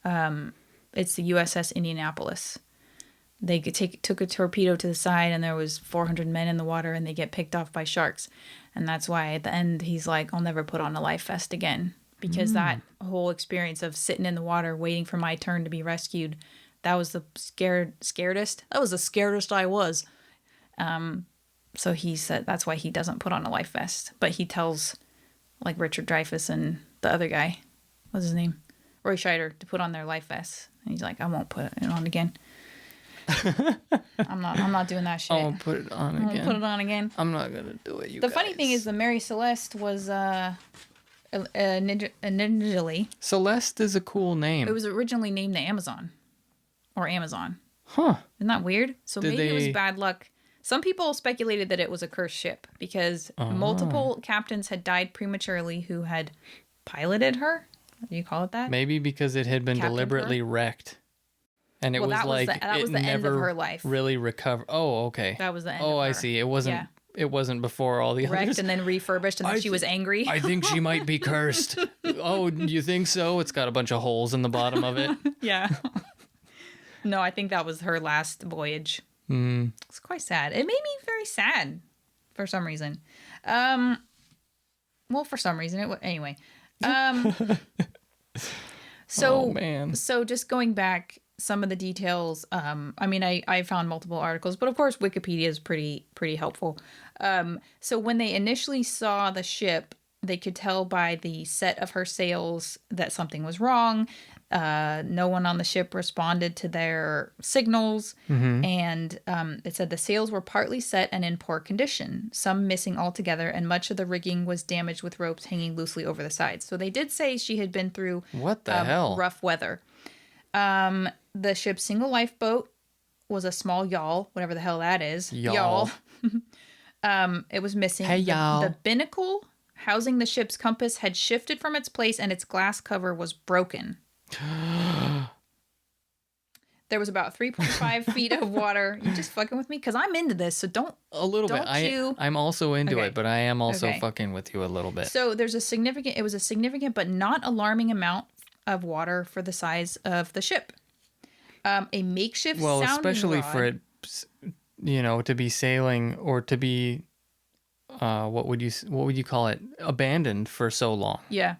it's the USS Indianapolis. They took a torpedo to the side, and there was 400 men in the water, and they get picked off by sharks. And that's why at the end he's like, I'll never put on a life vest again. Because that whole experience of sitting in the water waiting for my turn to be rescued, that was the scaredest. That was the scaredest I was. So he said that's why he doesn't put on a life vest. But he tells like Richard Dreyfuss and the other guy, what's his name? Roy Scheider, to put on their life vests. And he's like, I won't put it on again. I'm not doing that shit. I won't put it on again. I won't put it on again. I'm not gonna do it. The funny thing is, the Mary Celeste was initially. Celeste is a cool name. It was originally named the Amazon, or Amazon. Huh? Isn't that weird? So Did maybe it was they- bad luck. Some people speculated that it was a cursed ship because multiple captains had died prematurely who had piloted her. Do you call it that? Maybe because it had been Captained deliberately wrecked, and it Well, was that was like the- that was it the end of never her life. really recovered. Oh, okay. That was the end Oh, of I her. see. It wasn't. Yeah. It wasn't before all the Wrecked others. and then refurbished, and then she was angry. I think she might be cursed. Oh, you think so? It's got a bunch of holes in the bottom of it. Yeah. No, I think that was her last voyage. It's quite sad. It made me very sad for some reason. Well, for some reason. Anyway. So, Oh, man. So just going back, some of the details. I mean, I found multiple articles, but of course Wikipedia is pretty helpful. So when they initially saw the ship, they could tell by the set of her sails that something was wrong. No one on the ship responded to their signals. And it said the sails were partly set and in poor condition, some missing altogether, and much of the rigging was damaged with ropes hanging loosely over the sides. So they did say she had been through What the hell? rough weather. The ship's single lifeboat was a small yawl, whatever the hell that is. Yawl. It was missing. Hey, y'all. The binnacle housing the ship's compass had shifted from its place, and its glass cover was broken. There was about 3.5 feet of water. You're just fucking with me? Because I'm into this, so don't. A little bit. I'm also into Okay. it, but I am also Okay. fucking with you a little bit. So it was a significant but not alarming amount of water for the size of the ship. A makeshift sounding especially rod. for it, to be sailing or to be, what would you call it? Abandoned for so long. Yeah.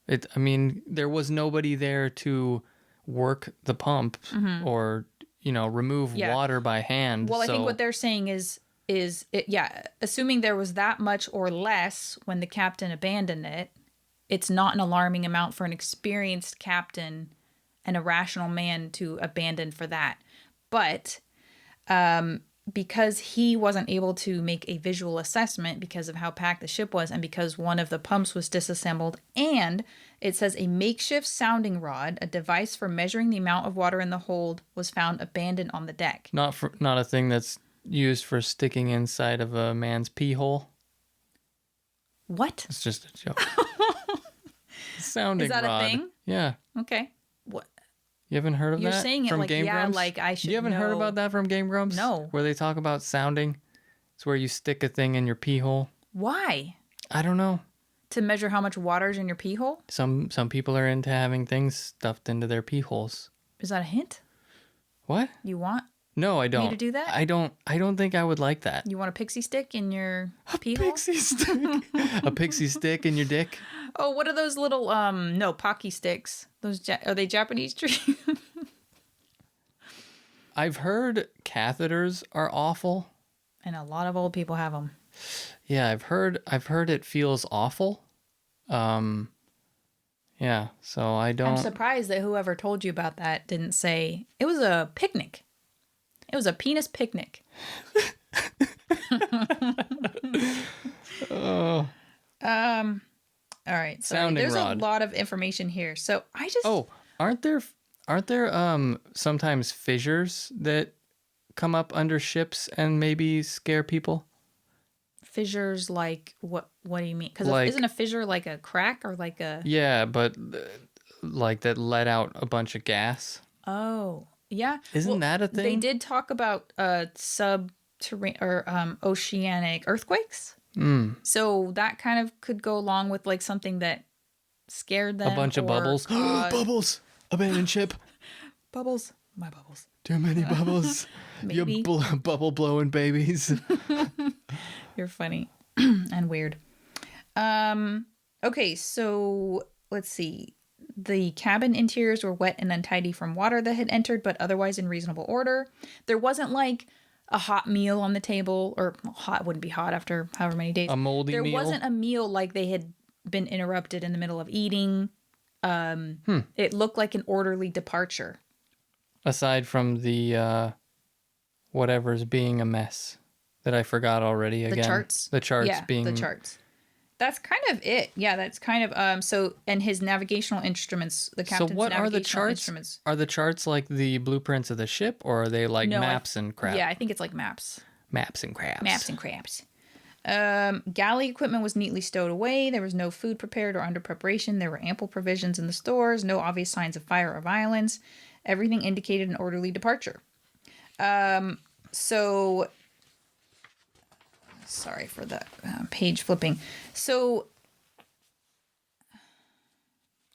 I mean, there was nobody there to work the pump or, remove Yeah. water by hand. Well, I think so- what they're saying is assuming there was that much or less when the captain abandoned it, it's not an alarming amount for an experienced captain and a rational man to abandon for that. But because he wasn't able to make a visual assessment because of how packed the ship was and because one of the pumps was disassembled, and it says a makeshift sounding rod, a device for measuring the amount of water in the hold, was found abandoned on the deck. Not a thing that's used for sticking inside of a man's pee hole. What? It's just a joke. Sounding Is that rod. a thing? Yeah. Okay. What? You haven't heard of You're that saying it from like, Game yeah, Grumps? like I should You haven't heard know. about that from Game Grumps? No. Where they talk about sounding? It's where you stick a thing in your pee hole. Why? I don't know. To measure how much water's in your pee hole? Some people are into having things stuffed into their pee holes. Is that a hint? What? You want? No, I don't. to do that? I don't think I would like that. You want a pixie stick in your pee hole? Pixie stick. A pixie stick in your dick? Oh, what are those little no, Pocky sticks? Those are they Japanese trees? I've heard catheters are awful. And a lot of old people have them. Yeah, I've heard it feels awful. Yeah, so I don't. I'm surprised that whoever told you about that didn't say it was a picnic. It was a penis picnic. Oh, All right. Sorry. Sounding There's rod. a lot of information here. So I just. oh, aren't there sometimes fissures that come up under ships and maybe scare people? Fissures like what? What do you mean? Because Like- isn't a fissure like a crack or like a? Yeah, but like that let out a bunch of gas. Oh, yeah. Isn't that a thing? They did talk about subterranean or oceanic earthquakes. So that kind of could go along with like something that scared them. A bunch of bubbles. Bubbles. Abandoned ship. Bubbles. My bubbles. Too many bubbles. You're Maybe. bubble blowing babies. You're funny and weird. Okay, so let's see. The cabin interiors were wet and untidy from water that had entered, but otherwise in reasonable order. There wasn't like a hot meal on the table, or hot wouldn't be hot after however many days. A moldy there meal? There wasn't a meal like they had been interrupted in the middle of eating. It looked like an orderly departure. Aside from the whatever's being a mess that I forgot already again. The charts? The charts Yeah, being... the charts. That's kind of it. Yeah, that's kind of so. And his navigational instruments, the captain's So what are the navigational charts? instruments. Are the charts like the blueprints of the ship, or are they like No, maps and crap? Yeah, I think it's like maps. Maps and crabs. Maps and crabs. Galley equipment was neatly stowed away. There was no food prepared or under preparation. There were ample provisions in the stores. No obvious signs of fire or violence. Everything indicated an orderly departure. So... Sorry for the page flipping. So...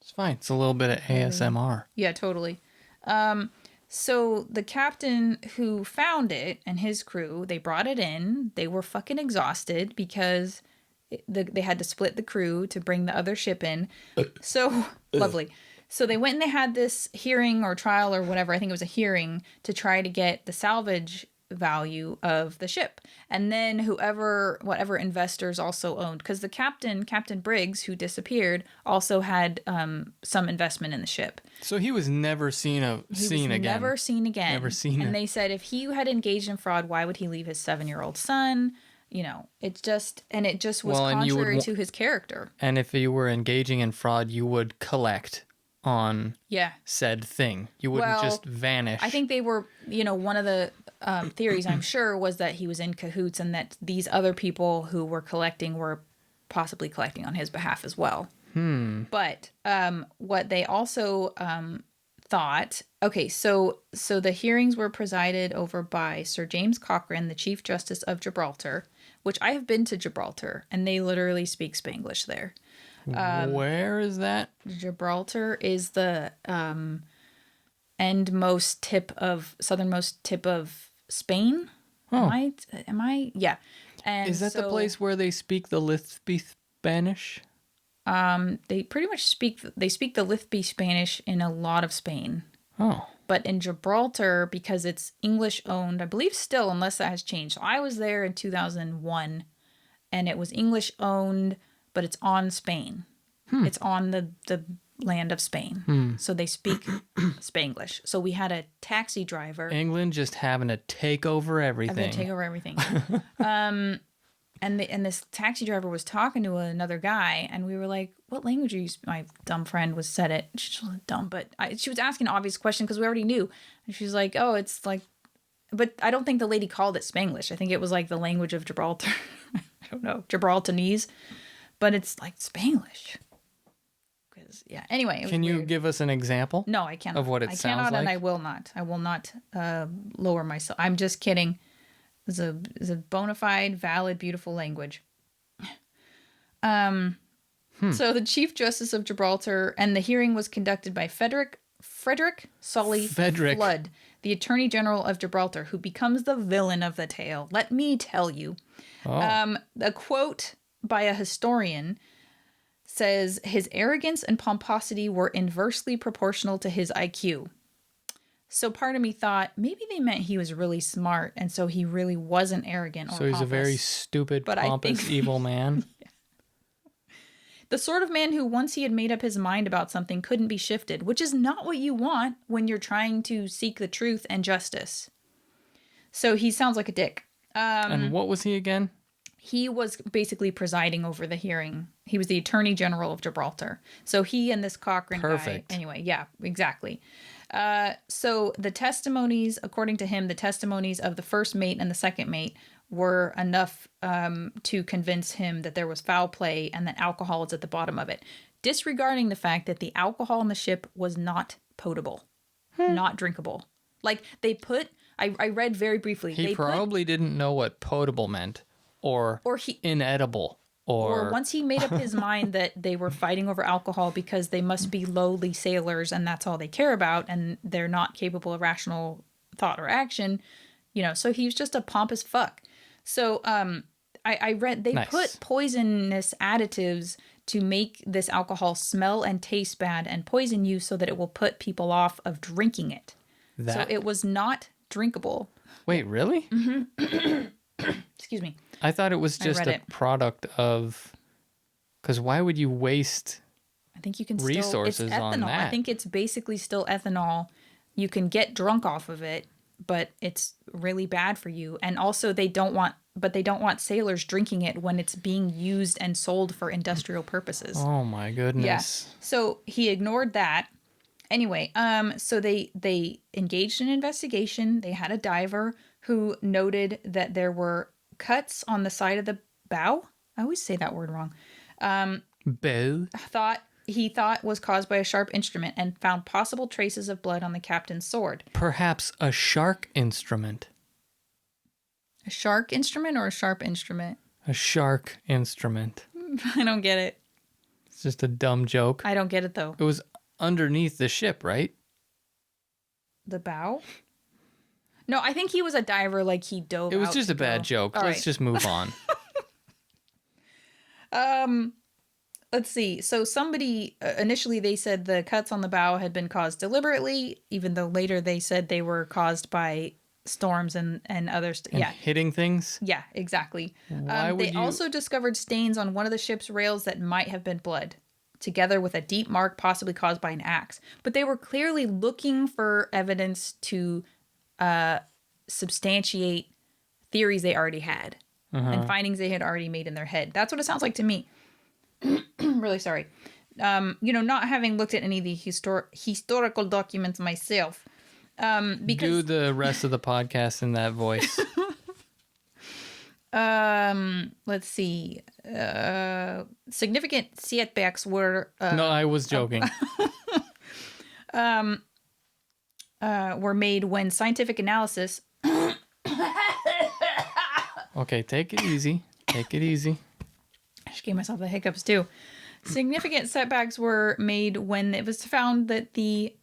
It's fine. It's a little bit of ASMR. Yeah, totally. So the captain who found it and his crew, they brought it in. They were fucking exhausted because they had to split the crew to bring the other ship in. So lovely. So they went and they had this hearing or trial or whatever. I think it was a hearing to try to get the salvage value of the ship. And then whatever investors also owned, because the Captain Briggs, who disappeared, also had some investment in the ship. So he was never seen again. Never seen again. Never seen And it. they said if he had engaged in fraud, why would he leave his 7-year-old son? You know, it just was contrary to his character. And if you were engaging in fraud, you would collect on said thing. You wouldn't just vanish. I think they were, one of the theories, I'm sure, was that he was in cahoots and that these other people who were collecting were possibly collecting on his behalf as well. But what they also thought, okay, so the hearings were presided over by Sir James Cochrane, the Chief Justice of Gibraltar, which I have been to Gibraltar, and they literally speak Spanglish there. Where is that? Gibraltar is the southernmost tip of Spain. Oh. Am I? Yeah. And Is that the place where they speak the Lispy Spanish? They pretty much speak the Lispy Spanish in a lot of Spain. Oh. But in Gibraltar, because it's English owned, I believe still, unless that has changed. So I was there in 2001 and it was English owned, but it's on Spain. It's on the land of Spain. So they speak Spanglish. So we had a taxi driver. England just having to take over everything. And this taxi driver was talking to another guy, and we were like, "What language are you?" My dumb friend said it. She wasn't dumb, but she was asking an obvious question because we already knew. And she's like, "Oh, it's like," but I don't think the lady called it Spanglish. I think it was like the language of Gibraltar. I don't know, Gibraltarese, but it's like Spanglish. Yeah. Anyway, can you give us an example? No, I cannot. Of what it sounds like? And I will not. I will not lower myself. I'm just kidding. It's a bona fide, valid, beautiful language. So the Chief Justice of Gibraltar, and the hearing was conducted by Frederick Sully Flood, the Attorney General of Gibraltar, who becomes the villain of the tale. Let me tell you. A quote by a historian says his arrogance and pomposity were inversely proportional to his IQ. So part of me thought maybe they meant he was really smart, and so he really wasn't arrogant or So he's pompous. a very stupid, pompous, evil man. The sort of man who, once he had made up his mind about something, couldn't be shifted, which is not what you want when you're trying to seek the truth and justice. So he sounds like a dick. And what was he again? He was basically presiding over the hearing. He was the Attorney General of Gibraltar. So he and this Cochrane guy. Anyway, yeah, exactly. So the testimonies, according to him, the testimonies of the first mate and the second mate were enough to convince him that there was foul play and that alcohol was at the bottom of it, disregarding the fact that the alcohol on the ship was not potable, not drinkable. Like they put, I read very briefly. He probably didn't know what potable meant. Or inedible. Or once he made up his mind that they were fighting over alcohol because they must be lowly sailors and that's all they care about and they're not capable of rational thought or action, so he was just a pompous fuck. So I read they put poisonous additives to make this alcohol smell and taste bad and poison you so that it will put people off of drinking it. So it was not drinkable. Wait, really? Mm-hmm. Excuse me. I thought it was just a product of... Because why would you waste I think you can resources it's ethanol. on that? I think it's basically still ethanol. You can get drunk off of it, but it's really bad for you. And also they don't want sailors drinking it when it's being used and sold for industrial purposes. Oh my goodness. Yeah. So he ignored that. Anyway, so they engaged in an investigation. They had a diver who noted that there were cuts on the side of the bow. I always say that word wrong. Bow. He thought was caused by a sharp instrument and found possible traces of blood on the captain's sword. Perhaps a shark instrument. A shark instrument or a sharp instrument? A shark instrument. I don't get it. It's just a dumb joke. I don't get it though. It was underneath the ship, right? The bow? No, I think he was a diver, like he dove. It was just a bad joke. Let's just move on. Let's see. So somebody, initially they said the cuts on the bow had been caused deliberately, even though later they said they were caused by storms and other hitting things? Yeah, exactly. They also discovered stains on one of the ship's rails that might have been blood, together with a deep mark possibly caused by an axe. But they were clearly looking for evidence to substantiate theories they already had and findings they had already made in their head. That's what it sounds like to me. Really sorry. Not having looked at any of the historical documents myself. Because do the rest of the podcast in that voice. Let's see. Significant setbacks were... no, I was joking. Were made when scientific analysis... Okay, take it easy. Take it easy. I just gave myself the hiccups too. Significant setbacks were made when it was found that the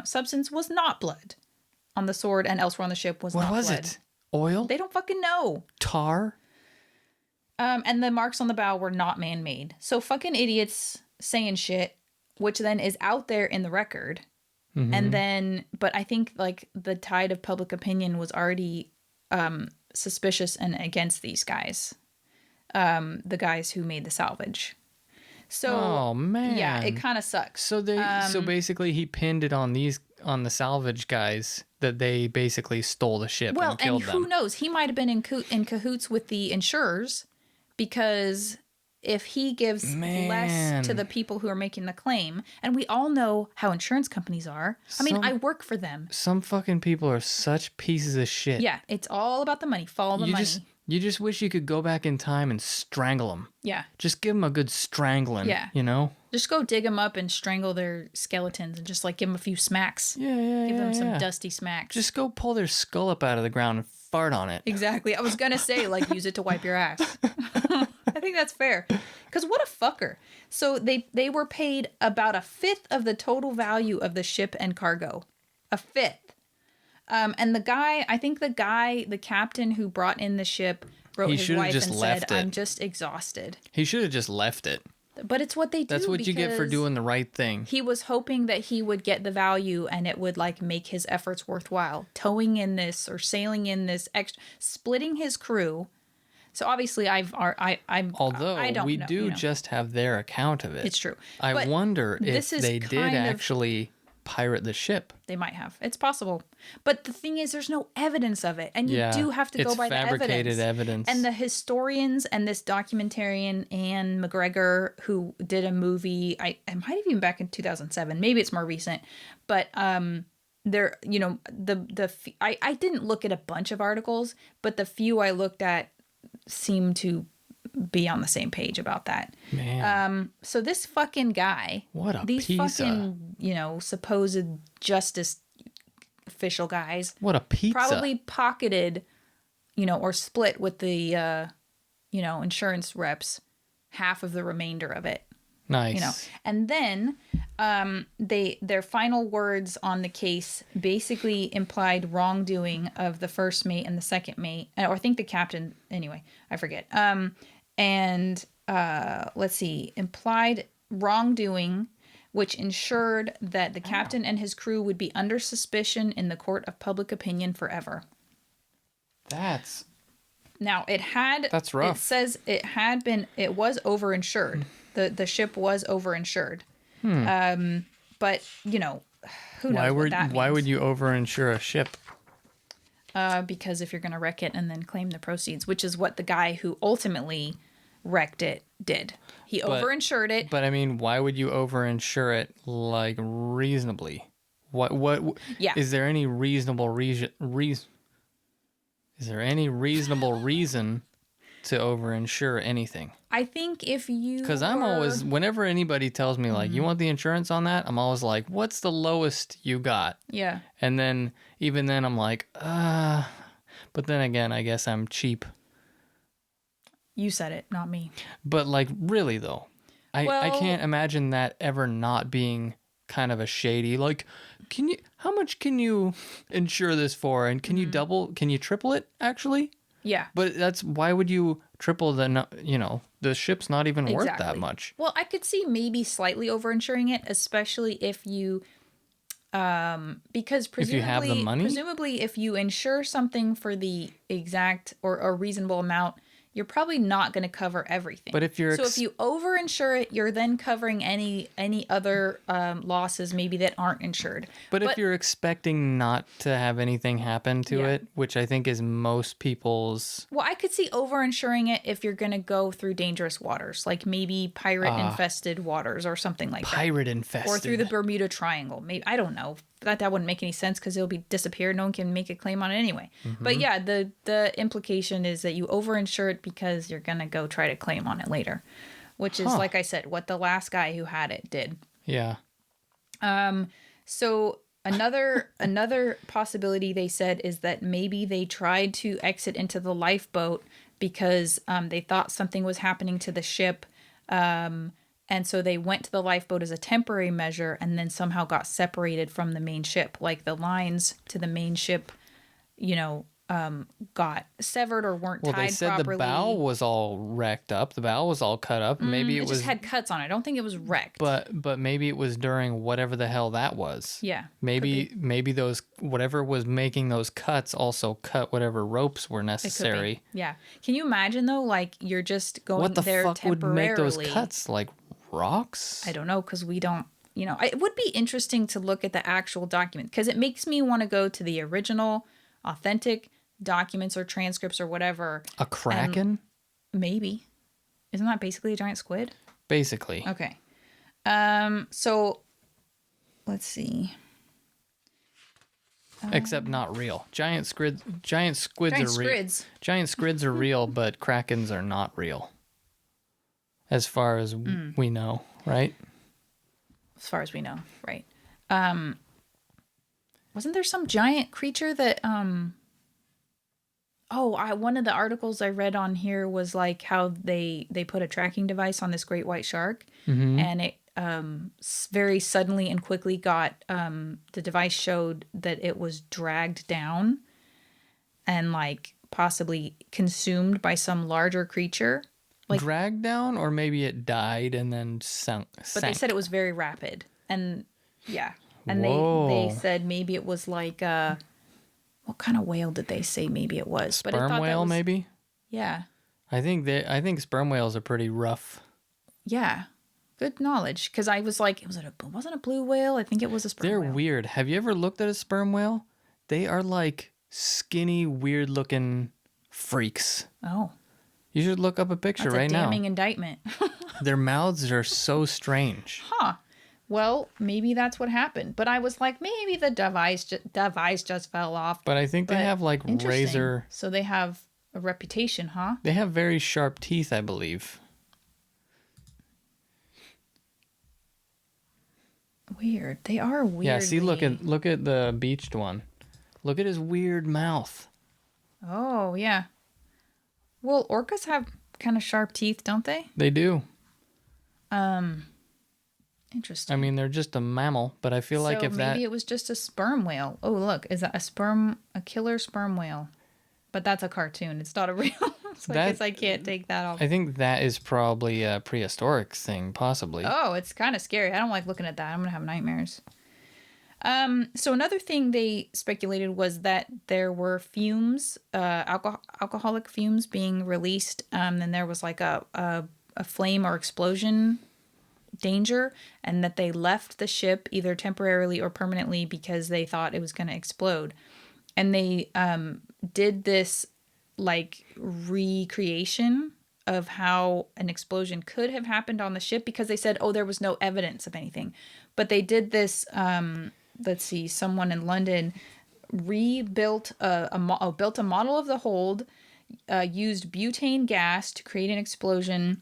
substance was not blood on the sword and elsewhere on the ship was not blood. What was it? Oil? They don't fucking know. Tar? And the marks on the bow were not man-made. So fucking idiots saying shit, which then is out there in the record. Mm-hmm. And then, but I think like the tide of public opinion was already suspicious and against these guys. The guys who made the salvage. So, oh man, yeah, it kind of sucks. So so basically he pinned it on the salvage guys that they basically stole the ship and killed them. Who knows? He might have been in cahoots with the insurers, because if he gives less to the people who are making the claim, and we all know how insurance companies are. I mean, I work for them. Some fucking people are such pieces of shit. Yeah, it's all about the money. Follow the money. You just wish you could go back in time and strangle them. Yeah. Just give them a good strangling. Yeah. Just go dig them up and strangle their skeletons and just like give them a few smacks. Yeah. Give them some dusty smacks. Just go pull their skull up out of the ground and fart on it. Exactly. I was going to say, like, use it to wipe your ass. I think that's fair. Because what a fucker. So they were paid about 1/5 of the total value of the ship and cargo. 1/5. And the captain who brought in the ship wrote his wife and said, I'm just exhausted. He should have just left it. But it's what they do. That's what you get for doing the right thing. He was hoping that he would get the value and it would like make his efforts worthwhile. Towing in this or sailing in this splitting his crew. So obviously we do just have their account of it. It's true. I wonder if they did actually pirate the ship. They might have. It's possible. But the thing is, there's no evidence of it. And you do have to go by the evidence. It's fabricated evidence. And the historians and this documentarian, Anne McGregor, who did a movie, I might have even back in 2007. Maybe it's more recent. But there, you know, I didn't look at a bunch of articles, but the few I looked at seemed to be on the same page about that. Man. So this fucking guy, these fucking, you know, supposed justice official guys, probably pocketed, you know, or split with the, you know, insurance reps half of the remainder of it. Nice. You know, and then their final words on the case basically implied wrongdoing of the first mate and the second mate, or I think the captain. Anyway, I forget. And let's see, implied wrongdoing, which ensured that the captain and his crew would be under suspicion in the court of public opinion forever. That's It rough. says it was overinsured. The ship was overinsured. But you know, who knows what that means. Why would you overinsure a ship? Because if you're going to wreck it and then claim the proceeds, which is what the guy who ultimately wrecked it did. He overinsured it. But I mean, why would you overinsure it like reasonably? What yeah. Is there any reasonable reason to overinsure anything? I think if you Because I'm always, whenever anybody tells me like, you want the insurance on that? I'm always like, what's the lowest you got? Yeah. And then, even then I'm like, but then again, I guess I'm cheap. You said it, not me. But like, really though, I can't imagine that ever not being kind of a shady, like, how much can you insure this for? And can you triple it actually? Yeah. But why would you triple the ship's not even worth that much. Well, I could see maybe slightly overinsuring it, especially if you, because presumably, if you have the money? Presumably if you insure something for the exact or a reasonable amount, you're probably not going to cover everything. But if you're if you overinsure it, you're then covering any other losses maybe that aren't insured. But if you're expecting not to have anything happen to it, which I think is most people's... Well, I could see overinsuring it if you're going to go through dangerous waters, like maybe pirate-infested waters or something like that. Pirate-infested. Or through the Bermuda Triangle. Maybe, I don't know. That wouldn't make any sense because it'll be disappeared. No one can make a claim on it anyway. Mm-hmm. But yeah, the implication is that you overinsure it because you're going to go try to claim on it later, which is, like I said, what the last guy who had it did. Yeah. So another possibility they said is that maybe they tried to exit into the lifeboat because they thought something was happening to the ship. And so they went to the lifeboat as a temporary measure and then somehow got separated from the main ship. Like the lines to the main ship, got severed or weren't tied properly. Well, they said the bow was all wrecked up. The bow was all cut up. Maybe it just had cuts on it. I don't think it was wrecked. But maybe it was during whatever the hell that was. Yeah. Maybe those, whatever was making those cuts also cut whatever ropes were necessary. Yeah. Can you imagine though, like you're just going what the there fuck temporarily. Would make those cuts? Like rocks? I don't know, because we don't, it would be interesting to look at the actual document because it makes me want to go to the original, authentic documents or transcripts or whatever. A kraken? Maybe. Isn't that basically a giant squid? Basically. Okay. So let's see. Except not real. Giant squids are real. Giant squids are real, but krakens are not real. As far as we know, right? As far as we know, right. Wasn't there some giant creature that one of the articles I read on here was like how they put a tracking device on this great white shark, and it very suddenly and quickly got the device showed that it was dragged down and like possibly consumed by some larger creature. Like, dragged down, or maybe it died and then sank. But they said it was very rapid, and and they said maybe it was like what kind of whale did they say maybe it was? Sperm whale, maybe. Yeah. I think sperm whales are pretty rough. Yeah, Good knowledge. Because I was like, wasn't a blue whale? I think it was a sperm They're whale. weird. Have you ever looked at a sperm whale? They are like skinny, weird-looking freaks. Oh. You should look up a picture right now. That's a damning indictment. Their mouths are so strange. Huh. Well, maybe that's what happened. But I was like, maybe the device just fell off. But I think they have like razor. So they have a reputation, huh? They have very sharp teeth, I believe. Weird. They are weird. Yeah, see, look at the beached one. Look at his weird mouth. Oh, yeah. Well, orcas have kind of sharp teeth, don't they? They do. Interesting. I mean, they're just a mammal, but I feel like if maybe it was just a sperm whale. Oh, look, is that a killer sperm whale? But that's a cartoon. It's not a real. So I guess I can't take that off. I think that is probably a prehistoric thing, possibly. Oh, it's kind of scary. I don't like looking at that. I'm gonna have nightmares. So another thing they speculated was that there were fumes, alcoholic fumes being released, and there was like a flame or explosion danger, and that they left the ship either temporarily or permanently because they thought it was going to explode. And they did this like recreation of how an explosion could have happened on the ship because they said, oh, there was no evidence of anything. But they did this, let's see, someone in London built a model of the hold, used butane gas to create an explosion,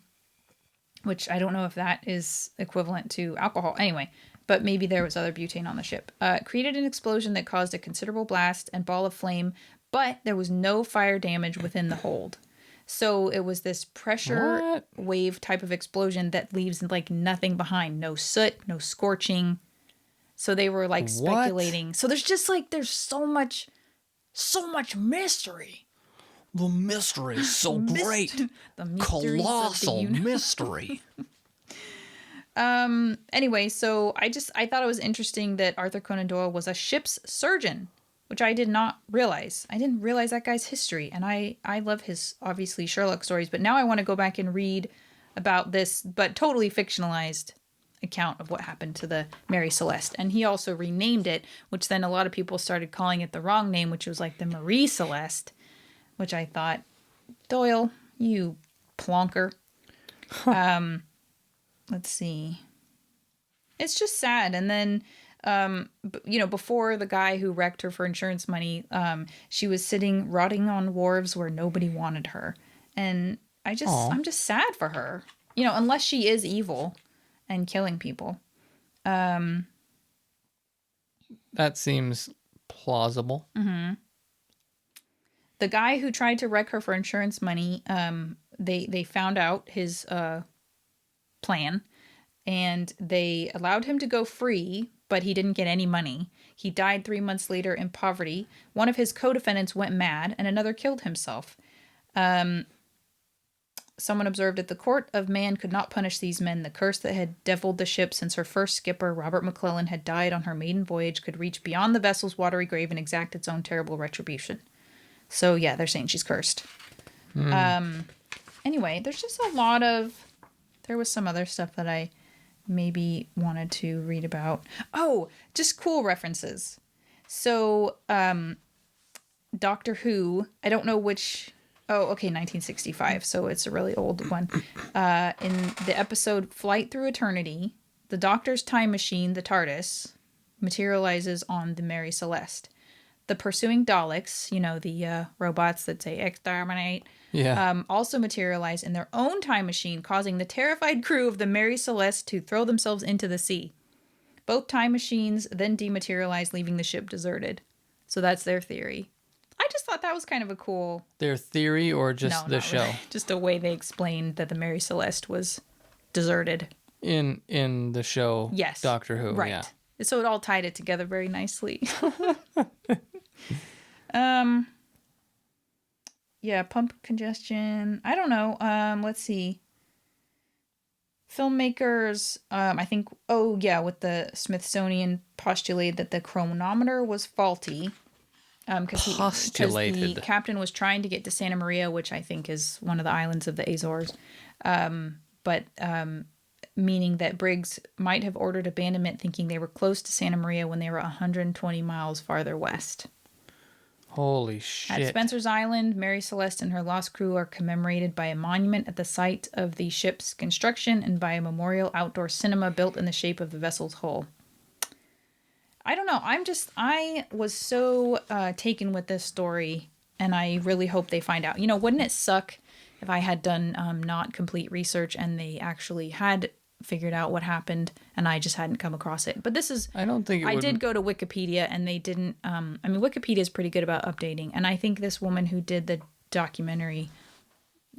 which I don't know if that is equivalent to alcohol. Anyway, but maybe there was other butane on the ship. Created an explosion that caused a considerable blast and ball of flame, but there was no fire damage within the hold. So it was this pressure wave type of explosion that leaves like nothing behind. No soot, no scorching. So they were like speculating. So there's just like, there's so much mystery. The mystery is so great. The colossal mystery. Anyway, so I thought it was interesting that Arthur Conan Doyle was a ship's surgeon, which I did not realize. I didn't realize that guy's history, and I love his, obviously, Sherlock stories, but now I want to go back and read about this, but totally fictionalized account of what happened to the Mary Celeste. And he also renamed it, which then a lot of people started calling it the wrong name, which was like the Marie Celeste, which I thought, Doyle, you plonker. Let's see. It's just sad. And then, before the guy who wrecked her for insurance money, she was sitting rotting on wharves where nobody wanted her. And I'm just sad for her, unless she is evil and killing people. That seems plausible. Mm-hmm. The guy who tried to wreck her for insurance money, they found out his plan, and they allowed him to go free, but he didn't get any money. He died 3 months later in poverty. One of his co-defendants went mad, and another killed himself. Someone observed that the court of man could not punish these men. The curse that had deviled the ship since her first skipper, Robert McClellan, had died on her maiden voyage could reach beyond the vessel's watery grave and exact its own terrible retribution. So, yeah, they're saying she's cursed. Anyway, there's just a lot of... There was some other stuff that I maybe wanted to read about. Oh, just cool references. So, Doctor Who, I don't know which... Oh, okay, 1965, so it's a really old one. In the episode Flight Through Eternity, the Doctor's time machine, the TARDIS, materializes on the Mary Celeste. The pursuing Daleks, the robots that say exterminate, also materialize in their own time machine, causing the terrified crew of the Mary Celeste to throw themselves into the sea. Both time machines then dematerialize, leaving the ship deserted. So that's their theory. I just thought that was kind of a cool... Their theory or just the show? Really. Just a way they explained that the Mary Celeste was deserted. In the show, yes. Doctor Who, right. Yeah. So it all tied it together very nicely. Yeah, pump congestion. I don't know. Let's see. Filmmakers, I think, with the Smithsonian postulated that the chronometer was faulty. Because the captain was trying to get to Santa Maria, which I think is one of the islands of the Azores. But meaning that Briggs might have ordered abandonment thinking they were close to Santa Maria when they were 120 miles farther west. Holy shit. At Spencer's Island, Mary Celeste and her lost crew are commemorated by a monument at the site of the ship's construction and by a memorial outdoor cinema built in the shape of the vessel's hull. I don't know. I was so taken with this story, and I really hope they find out. Wouldn't it suck if I had done not complete research and they actually had figured out what happened and I just hadn't come across it? But this is... I don't think I did go to Wikipedia and they didn't... Wikipedia is pretty good about updating. And I think this woman who did the documentary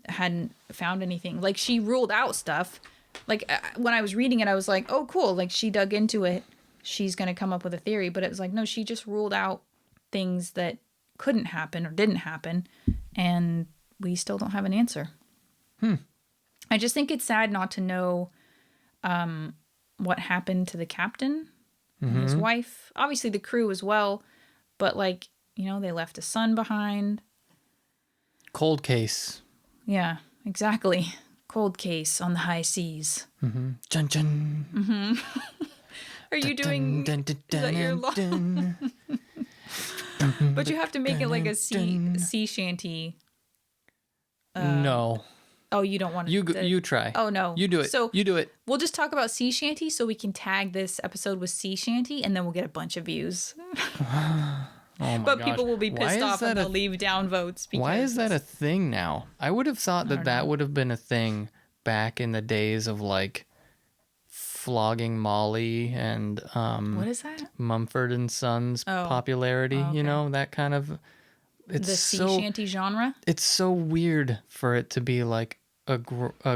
hadn't found anything. Like, she ruled out stuff. Like, when I was reading it, I was like, oh, cool. Like, she dug into it. She's going to come up with a theory. But it was like, no, she just ruled out things that couldn't happen or didn't happen. And we still don't have an answer. I just think it's sad not to know what happened to the captain and his wife. Obviously the crew as well, but they left a son behind. Cold case. Yeah, exactly. Cold case on the high seas. Chun chun. Are you doing is that your But you have to make it like a sea shanty. No. Oh, you don't want to... You try. Oh, no. You do it. So you do it. We'll just talk about sea shanty so we can tag this episode with sea shanty and then we'll get a bunch of views. Oh my But gosh. people will be pissed off and they'll leave down votes. Why is that a thing now? I would have thought that would have been a thing back in the days of flogging Molly and what is that? Mumford and Sons popularity. Oh, okay. That kind of... It's the sea shanty genre? It's so weird for it to be like a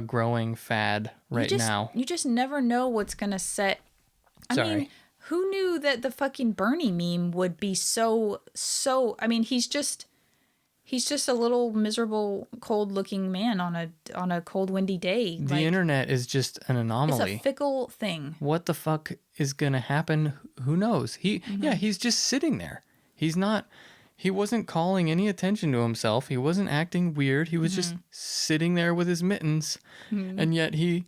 growing fad now. You just never know what's going to set... I mean, who knew that the fucking Bernie meme would be so... I mean, he's just a little miserable, cold-looking man on a cold, windy day. The internet is just an anomaly. It's a fickle thing. What the fuck is going to happen? Who knows? He's just sitting there. He wasn't calling any attention to himself. He wasn't acting weird. He was just sitting there with his mittens. And yet he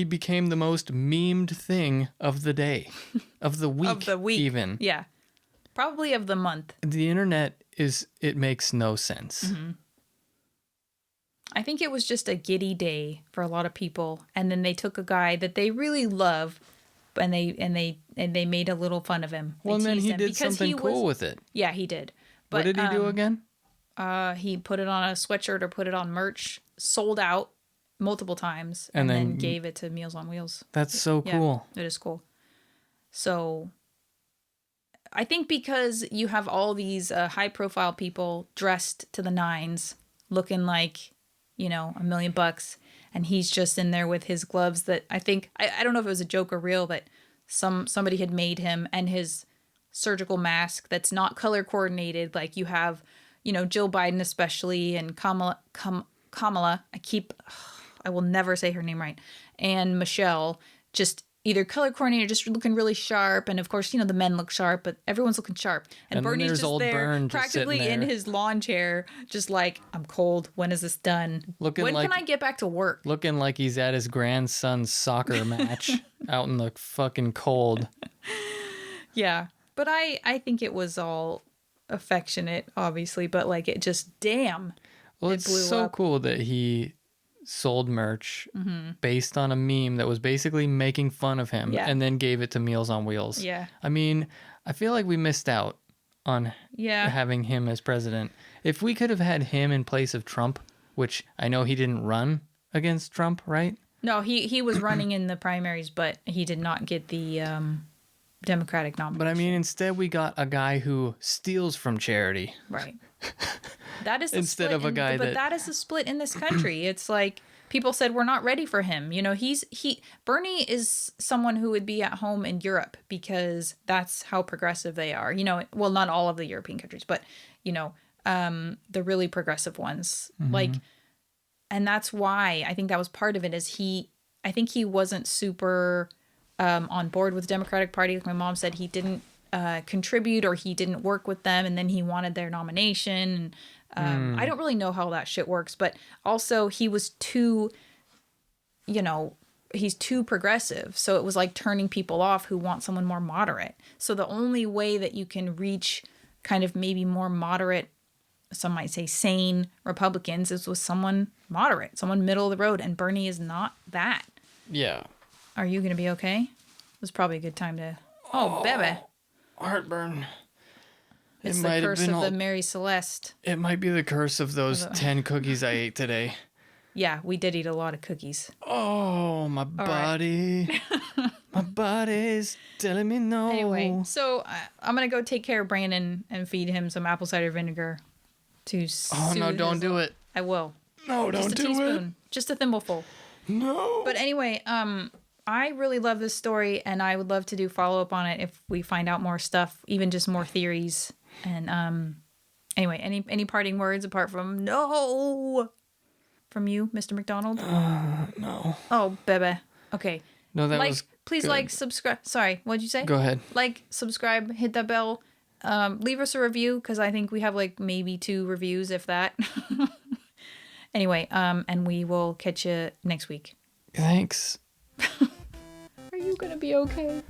became the most memed thing of the day, of the week, even. Yeah. Probably of the month. The internet it makes no sense. I think it was just a giddy day for a lot of people. And then they took a guy that they really love and they made a little fun of him. Well, and then he did something cool with it. Yeah, he did. What But, did he do again? He put it on a sweatshirt or put it on merch, sold out multiple times, and then gave it to Meals on Wheels. That's so cool. It is cool. So I think because you have all these high-profile people dressed to the nines, looking like, $1 million, and he's just in there with his gloves that I think, I don't know if it was a joke or real, that somebody had made him, and his surgical mask that's not color coordinated. Like you have, Jill Biden especially, and Kamala, I will never say her name right, and Michelle, just either color coordinated, just looking really sharp. And of course, the men look sharp, but everyone's looking sharp. And Bernie's just there, practically in his lawn chair, just like, I'm cold. When is this done? When can I get back to work? Looking like he's at his grandson's soccer match out in the fucking cold. Yeah. But I think it was all affectionate, obviously, but it just, damn. Well, it's so cool that he sold merch based on a meme that was basically making fun of him and then gave it to Meals on Wheels. Yeah. I mean, I feel like we missed out on having him as president. If we could have had him in place of Trump, which I know he didn't run against Trump, right? No, he was running in the primaries, but he did not get the Democratic nomination. But I mean, instead we got a guy who steals from charity. Right. That is instead of a guy but that is a split in this country. It's like people said we're not ready for him. Bernie is someone who would be at home in Europe because that's how progressive they are. Well, not all of the European countries, but the really progressive ones. And that's why I think that was part of it. I think he wasn't super on board with the Democratic Party. Like my mom said, he didn't contribute or he didn't work with them, and then he wanted their nomination. I don't really know how that shit works, but also he was too, he's too progressive. So it was like turning people off who want someone more moderate. So the only way that you can reach kind of maybe more moderate, some might say sane Republicans, is with someone moderate, someone middle of the road. And Bernie is not that. Yeah. Are you going to be okay? It was probably a good time to... Oh, baby. Heartburn. It's the curse of the Mary Celeste. It might be the curse of those 10 cookies I ate today. Yeah, we did eat a lot of cookies. Oh, my body. My body's telling me no. Anyway, so I'm going to go take care of Brandon and feed him some apple cider vinegar to Oh, no, don't do it. I will. No, don't do it. Just a teaspoon. Just a thimbleful. No. But anyway, I really love this story, and I would love to do follow-up on it if we find out more stuff, even just more theories. And anyway, any parting words apart from no from you, Mr. McDonald? No. Oh, baby. Okay. No, that was please good. like, subscribe. Sorry, what'd you say? Go ahead. Like, subscribe, hit that bell. Leave us a review, because I think we have like maybe 2 reviews, if that. Anyway, and we will catch you next week. Thanks. Are you gonna be okay?